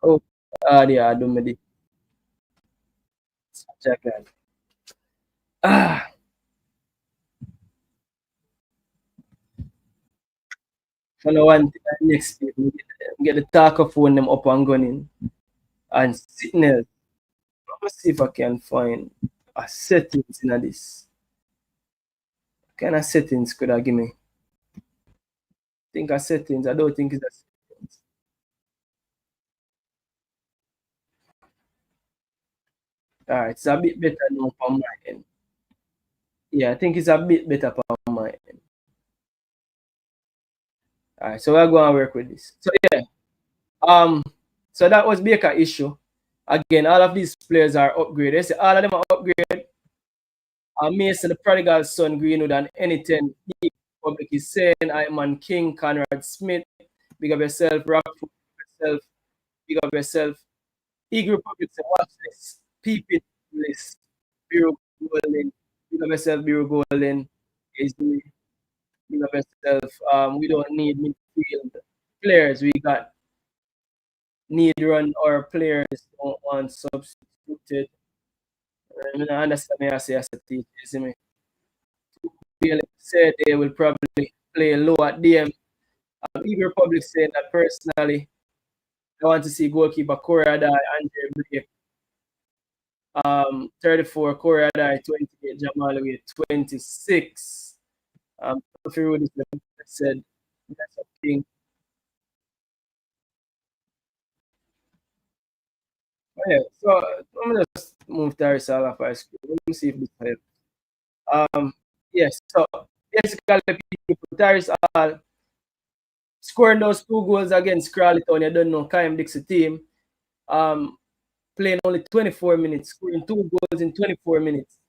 Oh, yeah, I do me this. Jaja God. So now one thing next people get the talker phone them up and running and signal. Let's see if I can find a settings in this. What kind of settings could I give me? Think of settings. I don't think it's a settings. Alright, it's a bit better now for my end. Yeah, I think it's a bit better for my end. Alright, so we're going to work with this. So yeah. So that was Baker issue. Again, all of these players are upgraded. So all of them are upgraded. Mason, the prodigal son, Greenwood, and anything. Public is saying, I'm King, Conrad Smith, big up yourself, Rockford, yourself, big up yourself. Eagle Republic say, watch this. PP list. Bureau Golden, big up yourself, Bureau Golden. Is me. Big up yourself. We don't need midfield players. We got need run or players don't want substituted. I understand me I say as a teacher, you see me. Said they will probably play low at DM. Eagle Republic saying that personally, I want to see goalkeeper Koradai, Andre Blake, 34, Koradai, 28, Jamal with 26. Rudy said that's a thing. Oh, yeah, so I'm gonna just move Tyrese Hall off our screen. Let me see if this helps. Yes, so basically people Tyrese Hall scoring those 2 goals against Crawley Town, you don't know, Kyle Dixie team. Playing only 24 minutes, scoring 2 goals in 24 minutes.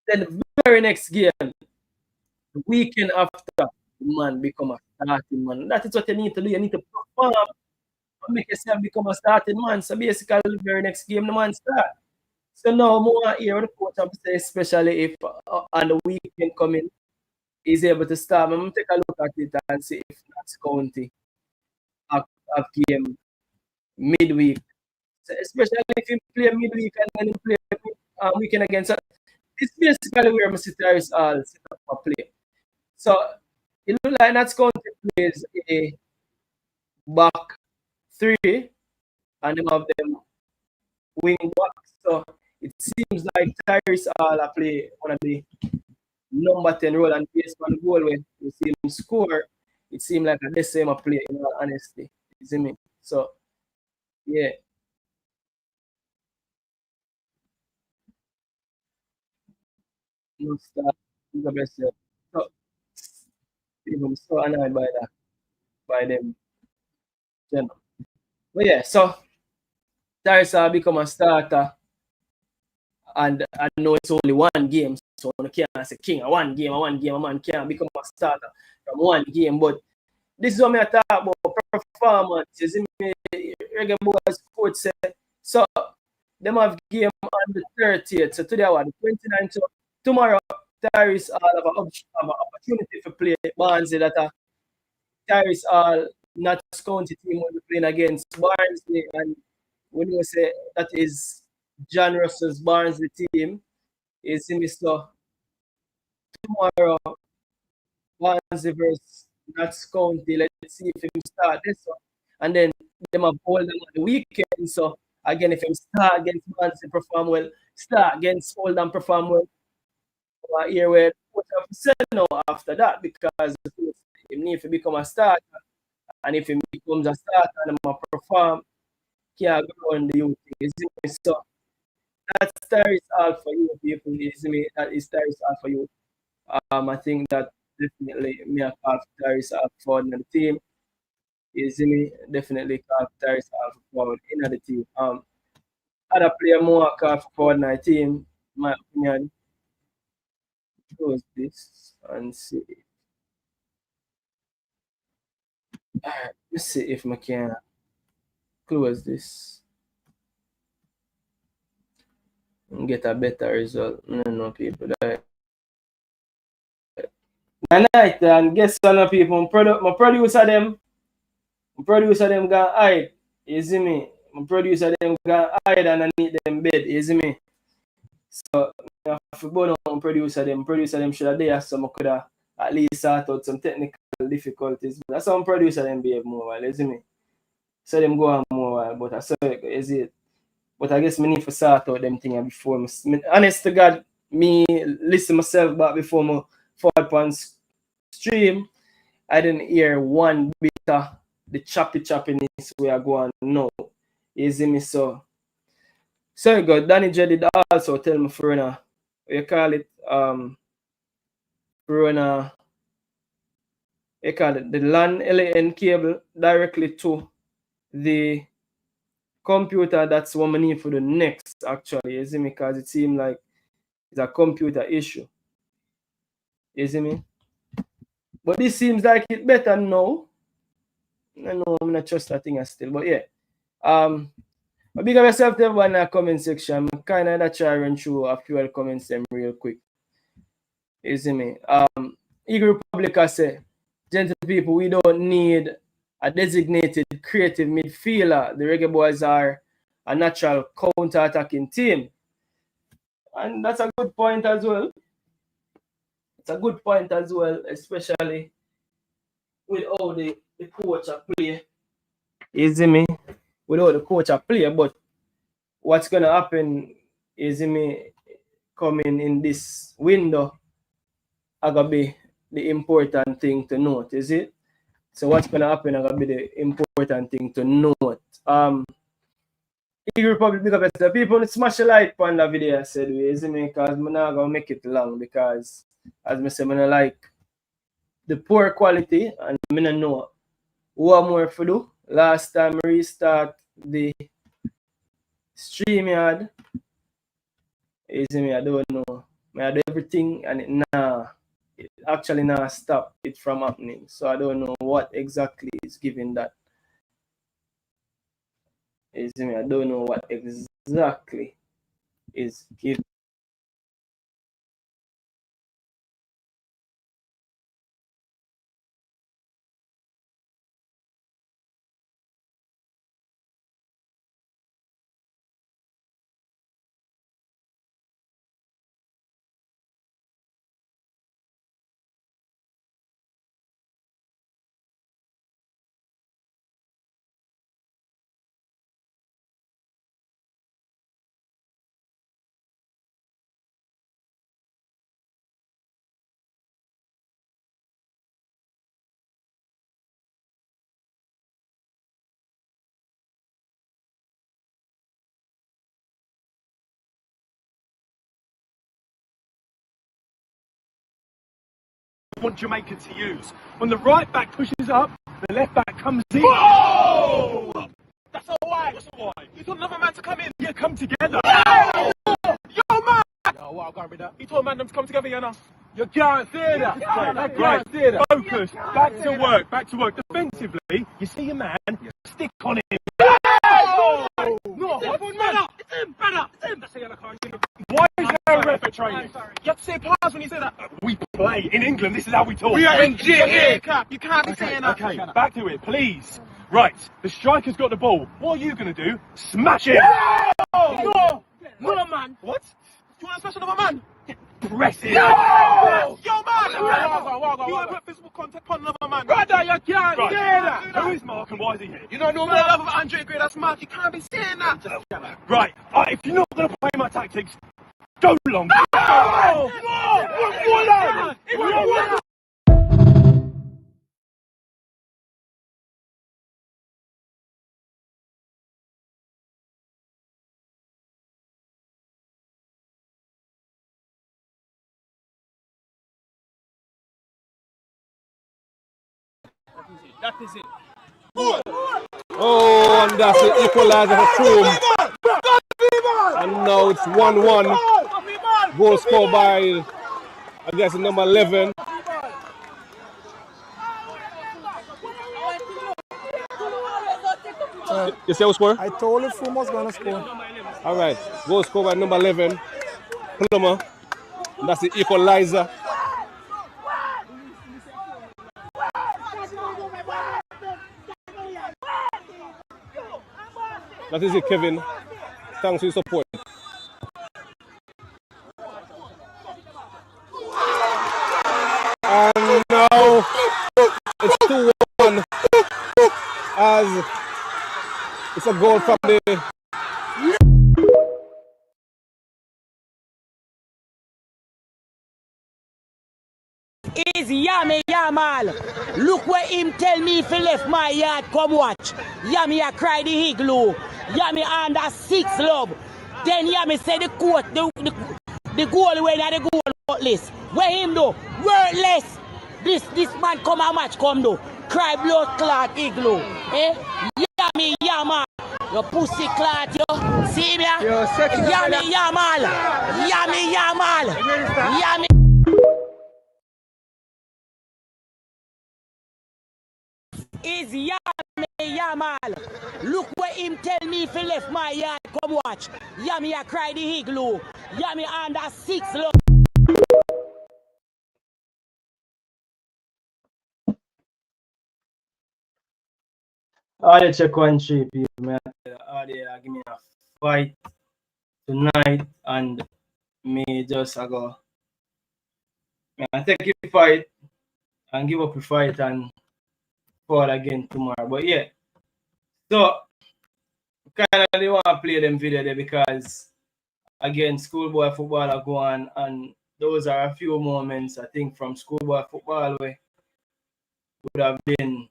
Then the very next game, the weekend after, the man become a starting man. That is what you need to do. You need to perform and make yourself become a starting man. So basically, the very next game, the man start. So now, more here, the coach have to say, especially if on the weekend coming, he's able to start. I'm going to take a look at it and see if that's county of game midweek. So especially if you play midweek and then you play weekend again. So it's basically where Mr. Tyrese all set up a play. So it look like Nats County plays a back three and them have them wing back. So it seems like Tyrese all play one of the number 10 role, and based on the goal when you see him score, it seemed like the same play, in all honesty. You see me? So yeah, no start the best. So I'm so annoyed by that, by them, you know. But yeah, so Tyrese become a starter, and I know it's only one game, so I can't say king. A one game, a man can't become a starter from one game. But this is what I talk about performance. You see me, Reggae Boyz coach say, so them have game on the 30th. So today what, the 29th. So tomorrow, Tyrese all have an opportunity to play Barnsley that Tyrese all not county team will be playing against Barnsley. And when you say that is John Russell's Barnsley team, is in so tomorrow Barnsley versus Notts County. Let's see if him start this one. And then them have hold them on the weekend. So again, if him start against Barnsley perform well, start against Oldham perform well, here where what have to say now after that, because he need to become a starter, and if he becomes a starter and him a perform, can't go on the youth thing. You see me? So that Tyrese all for you people. You see me? That is Tyrese all for you. I think that definitely me a call for Tyrese all forward in the team. You see me? Definitely call for Tyrese all forward in the team. Other player more call for forward in the team. My opinion, close this and see. Let's see if I can close this and get a better result. I don't know people that. Night and guess what people, my producer them gonna hide. You see me? My producer them gonna hide underneath them bed. You see me? So I have to go down and producer them should have there so I could have at least sort out some technical difficulties. But that's how producer them behave more while, you see me? So them go on more while, but I saw it, is it? But I guess me need to sort out them things before honest to God, me listen myself back before me forward on stream. I didn't hear one bit of the choppiness we are going now. You see me? So you go. Danny J did also tell me for you call it for you call it the LAN LAN cable directly to the computer. That's what I need for the next actually. You see me? Because it seemed like it's a computer issue. You see me? But this seems like it better now. I know I'm not trust that thing still, but yeah. Big up yourself to everyone in the comment section. I'm kind of try run through a few of the comments them real quick. You see me? Eagle Republic say, gentle people, we don't need a designated creative midfielder. The Reggae Boyz are a natural counter-attacking team. And that's a good point as well. It's a good point as well, especially with how the coach play. You see me? With how the coach play, but what's gonna happen is me coming in this window are gonna be the important thing to note, is it? So what's gonna happen are gonna be the important thing to note. Eagle Republic big up yourself. People smash a like on the video I said we, is it me? Because I'm not gonna make it long because as I said, I don't like the poor quality and I don't know what more to do. Last time I restart the StreamYard, is me, I don't know. I do everything and it actually now stop it from happening. So I don't know what exactly is giving that. Is me, I don't know what exactly is giving want Jamaica to use. When the right back pushes up, the left back comes in. Whoa! That's all right. What's all right? You told another man to come in. Yeah, come together. Yo, man! Yo, what, I can't read that. He told man them to come together, you know. You can't say that. Right. Focus. Back to work. Back to work. Defensively, you see your man, stick on him. No! Brother! It's him! Brother! It's him! That's a yellow card. Why is there a ref at training? You have to say pause when you say that. We play in England. This is how we talk. We are in Jamaica. You can't be saying that. Okay, back to it, please. Right, the striker's got the ball. What are you going to do? Smash it! No, man. What? You want to smash another man? Press it! Yo, man! You want to put physical contact on another man? Brother, you can't say that! Who is Mark and why is he here? You don't know more love of Andre Gray, that's Mark. You can't be saying that! Right, if you're not going to play my tactics, go long! No! That is it. Oh, and that's the equalizer for Froome. And now it's 1-1. Goal scored by, I guess, number 11. You see who scored? I told you Froome was going to score. All right. Goal scored by number 11. Plummer. And that's the equalizer. That is it, Kevin. Thanks for your support. And now it's 2-1 as it's a goal from the is Yami Yamal. Look where him tell me if he left my yard, come watch. Yami a cry the igloo. Yami under 6 love. Then Yami say the quote, the goal way that the goal list. Where him do? Worthless. This man come a match come do. Cry blood clot igloo. Eh? Yami Yamal. Your pussy clot, yo. See me? Yami Yamal. Yami Yamal. Yami. Is Yami Yamal. Look where him tell me if he left my yard, come watch. Yami a cry the igloo. Yami under 6 love. All the check 1-3 people, man. All they give me a fight tonight and me just go. I take a fight and give up a fight and fall again tomorrow. But yeah, so kind of want to play them video there because again, schoolboy football are going, and those are a few moments I think from schoolboy football where would have been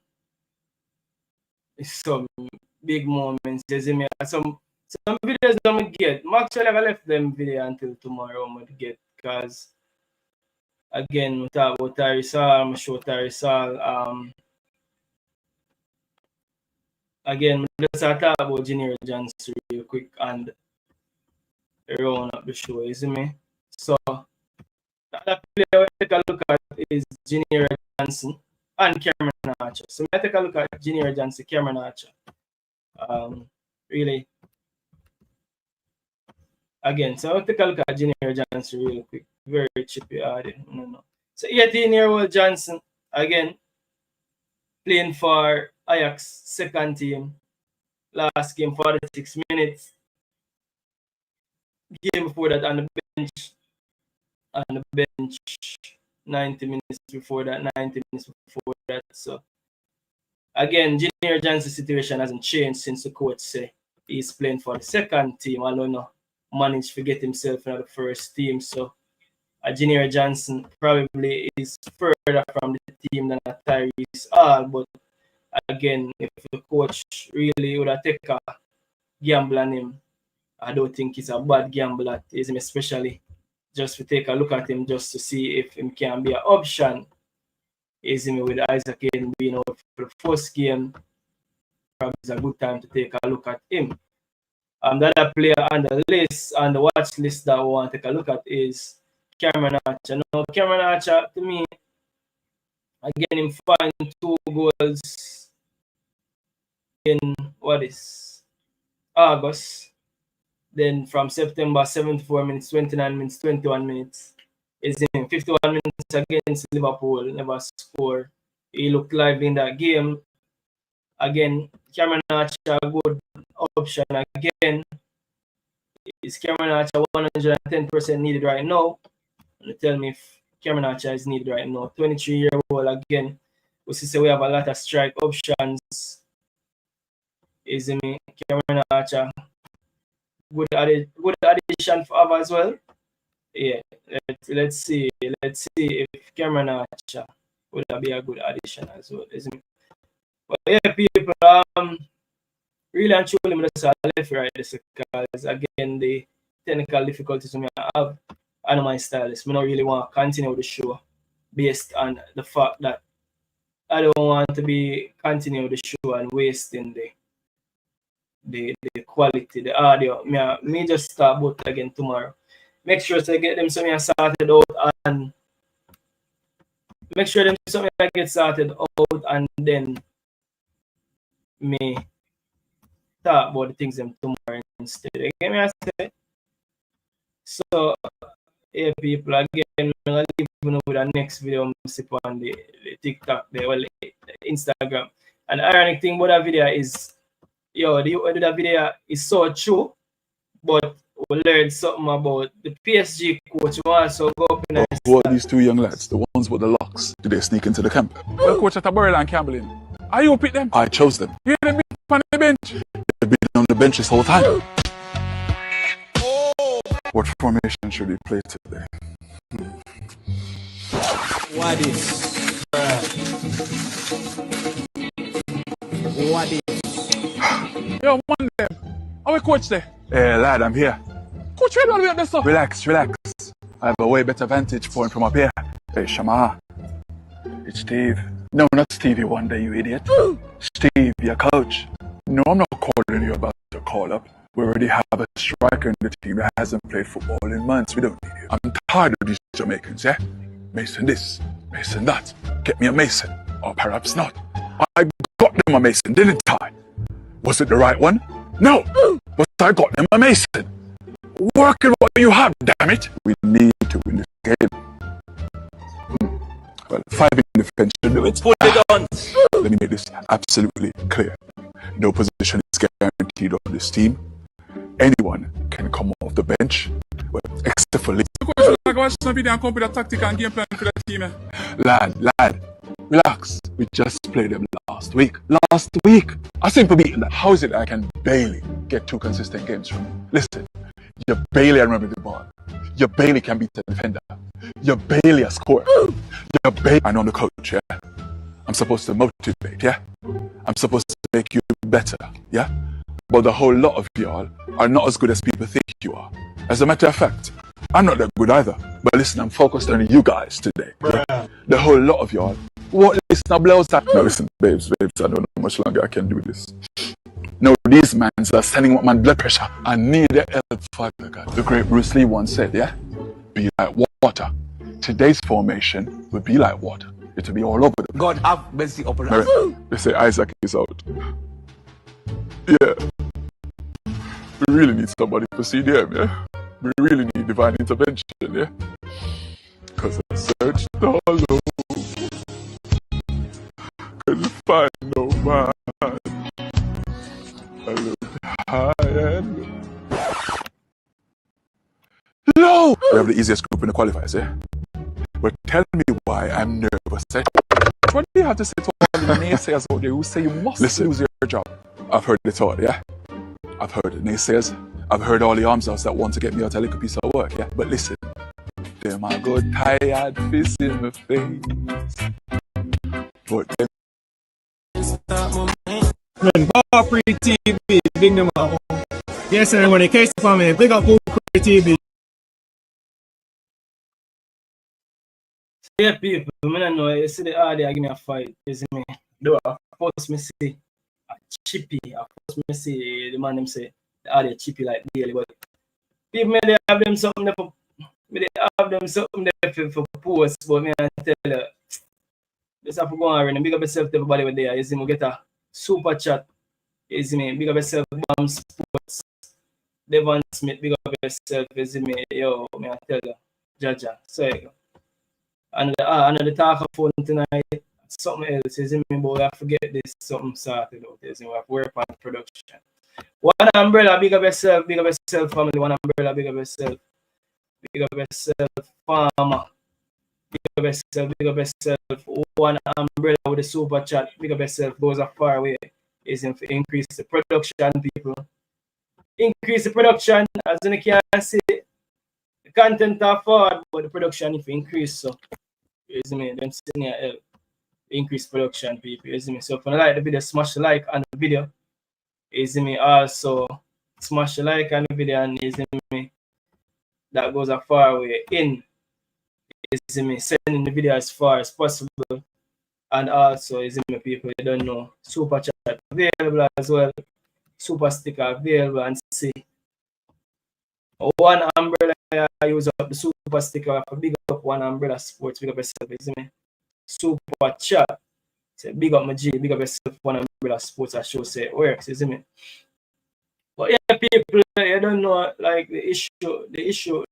some big moments. Some videos I'm gonna get. I'm actually I left them video until tomorrow I'm gonna get because again we talk about Tarisal, I show Tarisal. Again, let's talk about Junior Johnson real quick and round up the show, you see me? So, that player we take a look at is Junior Johnson and Cameron Archer. So, I take a look at Junior Johnson, Cameron Archer. Really. Again, so I'll take a look at Junior Johnson real quick. Very chippy audio. No. So, 18-year-old Johnson, again, playing for Ajax second team. Last game 46 minutes. Game before that on the bench 90 minutes before that, 90 minutes before that. So again, Junior Johnson's situation hasn't changed since the coach say he's playing for the second team. I don't know, managed to get himself into the first team. So Junior Johnson probably is further from the team than Tyrese Hall, but again, if the coach really would have taken a gamble on him, I don't think it's a bad gamble at him, especially just to take a look at him just to see if him can be an option You see me, with Isaac Hayden being out for the first game, probably is a good time to take a look at him. The other player on the list, on the watch list that we want to take a look at is Cameron Archer. Now, Cameron Archer, to me, again, him find 2 goals in August. Then from September, 74 minutes, 29 minutes, 21 minutes. Is in 51 minutes against Liverpool, never score. He looked live in that game. Again, Cameron Archer, a good option again. Is Cameron Archer 110% needed right now? And tell me if Cameron Archer is needed right now. 23-year-old again. We see we have a lot of strike options. Is me, Cameron Archer. Good addition for Ava as well. Yeah, let's see if Cameron Archer would be a good addition as well, isn't it? But yeah, people, really and truly, I'm just left right this because again the technical difficulties we have and my stylist. I don't really want to continue the show based on the fact that I don't want to be continue the show and wasting the quality, the audio. Me just start both again tomorrow. Make sure to get them something sorted out and make sure them something get sorted out and then me talk about the things them tomorrow instead. You get me? I say? So yeah, people, again, I'm gonna leave you with the next video on the TikTok, the Instagram. And the ironic thing about that video is, the video is so true, but we learned something about the PSG coach who also go up in Who are these 2 young lads? The ones with the locks? Did they sneak into the camp? Well, coach at a Burrell and Campbell in. Are you pick them? I chose them. You them on the bench. They've been on the bench this whole time. What formation should we play today? What is? What is? Yo, man them. How we coach there? Hey lad, I'm here. Coach, where do we have this stuff? Relax. I have a way better vantage point from up here. Hey Shama. It's Steve. No, not Stevie Wonder, you idiot. Steve, your coach. No, I'm not calling you about to call up. We already have a striker in the team that hasn't played football in months. We don't need you. I'm tired of these Jamaicans, yeah? Mason this, Mason that. Get me a Mason. Or perhaps not. I got them a Mason, didn't I? Was it the right one? No! But I got them a Mason. Work with what you have, damn it! We need to win this game. Well, 5 in defense should do it. Put it on. Let me make this absolutely clear. No position is guaranteed on this team. Anyone can come off the bench, well, except for Lee. Watch some video and come with a tactic and game plan for the team. Lad, relax. We just played them last week. I simply beaten that. How is it I can barely get 2 consistent games from you? Listen, you barely remember the ball. You barely can beat the defender. You barely a scorer. You barely. I know I'm the coach, yeah? I'm supposed to motivate, yeah? I'm supposed to make you better, yeah? But the whole lot of y'all are not as good as people think you are. As a matter of fact, I'm not that good either. But listen, I'm focused on you guys today. Yeah? The whole lot of y'all. What listen, blows that? No, listen, babes, I don't know how much longer I can do this. No, these mans are sending up my blood pressure. I need their help, Father God. The great Bruce Lee once said, yeah? Be like water. Today's formation will be like water. It will be all over the place. God have mercy upon us. They say Isaac is out. Yeah. We really need somebody to see them, yeah? We really need divine intervention, yeah? Because I searched all over. Couldn't find no man. I looked high and low. We have the easiest group in the qualifiers, yeah? But tell me why I'm nervous, eh? What do you have to say to all the naysayers out there who say you must lose your job? I've heard it all, yeah? I've heard the naysayers. I've heard all the arms outs that want to get me out a little piece of work, yeah? But listen, them I go tired fist in my face. But them When Bar Free TV, big them out. Yes, sir, when they catch the family, big up Bar Free TV. Yeah, people, I don't know, you see the audio give me a fight, you see me? Though, of course, me see a chippy, of course, me see the man them say the audio chippy like daily, but people may they have them something there for, may they have them something there for post, but me I tell you, just have to go on and big up yourself to everybody with there, you see me, get a super chat, you see me, big up yourself, Bam Sports, Devon Smith, big up yourself, you see me, yo, me I tell you, Jaja, so you go. Another talk of phone tonight, something else, you see me, but we have to get this something sorted out, you see me, we have to work on production. One umbrella, big up yourself, family, one umbrella, big up yourself, farmer, big up yourself, one umbrella with a super chat, big up yourself, goes a far way, is to increase the production, people. Increase the production, as you can see, the content are forward, but the production if increase, so you see me, them sitting here help increase production, people, you see me. So if you like the video, smash the like on the video, you see me, also smash the like on the video, and you see me, that goes a far way in, you see me, sending the video as far as possible. And also, you see me, people, you don't know, super chat available as well, super sticker available, and see one umbrella, I use up the super sticker for big up one umbrella sports, big up yourself, you see me, super chat, say big up my G, big up yourself, one umbrella sports, I show say it works, you see me. But yeah, people, you don't know, like the issue,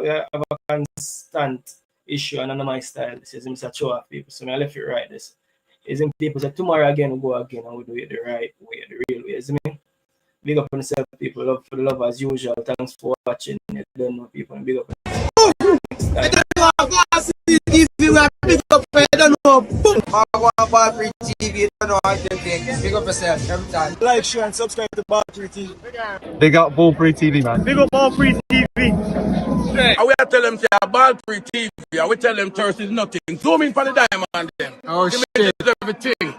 we have a constant issue, and under my style, this is Mr. Show off people, so I left it right, this is in people say tomorrow again, we'll go again, and we'll do it the right way, the real way, you see me. Big up on yourself, people. Love for the love as usual. Thanks for watching. You don't know, people. Big up on yourself. I don't know about TV, we are big up, I don't know. Ball Free TV, you don't know how to think. Big up yourself every time. Like, share, and subscribe to Ball Free TV. Big up Ball Free TV, man. Big up Ball Free TV. I will tell them, say, Ball Free TV. I will tell them, thirst is nothing. Zoom in for the diamond, them. Oh, Image shit. is everything.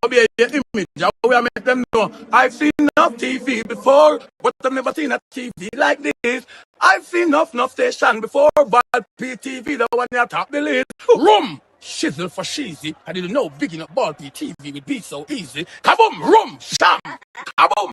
Obey your image. I will make them know. I've seen enough TV before, but I've never seen a TV like this. I've seen enough station before, Ball Free TV, the one that top the list. Rum! Shizzle for cheesy. I didn't know big enough Ball Free TV would be so easy. Kaboom! Rum! Sham! Kaboom!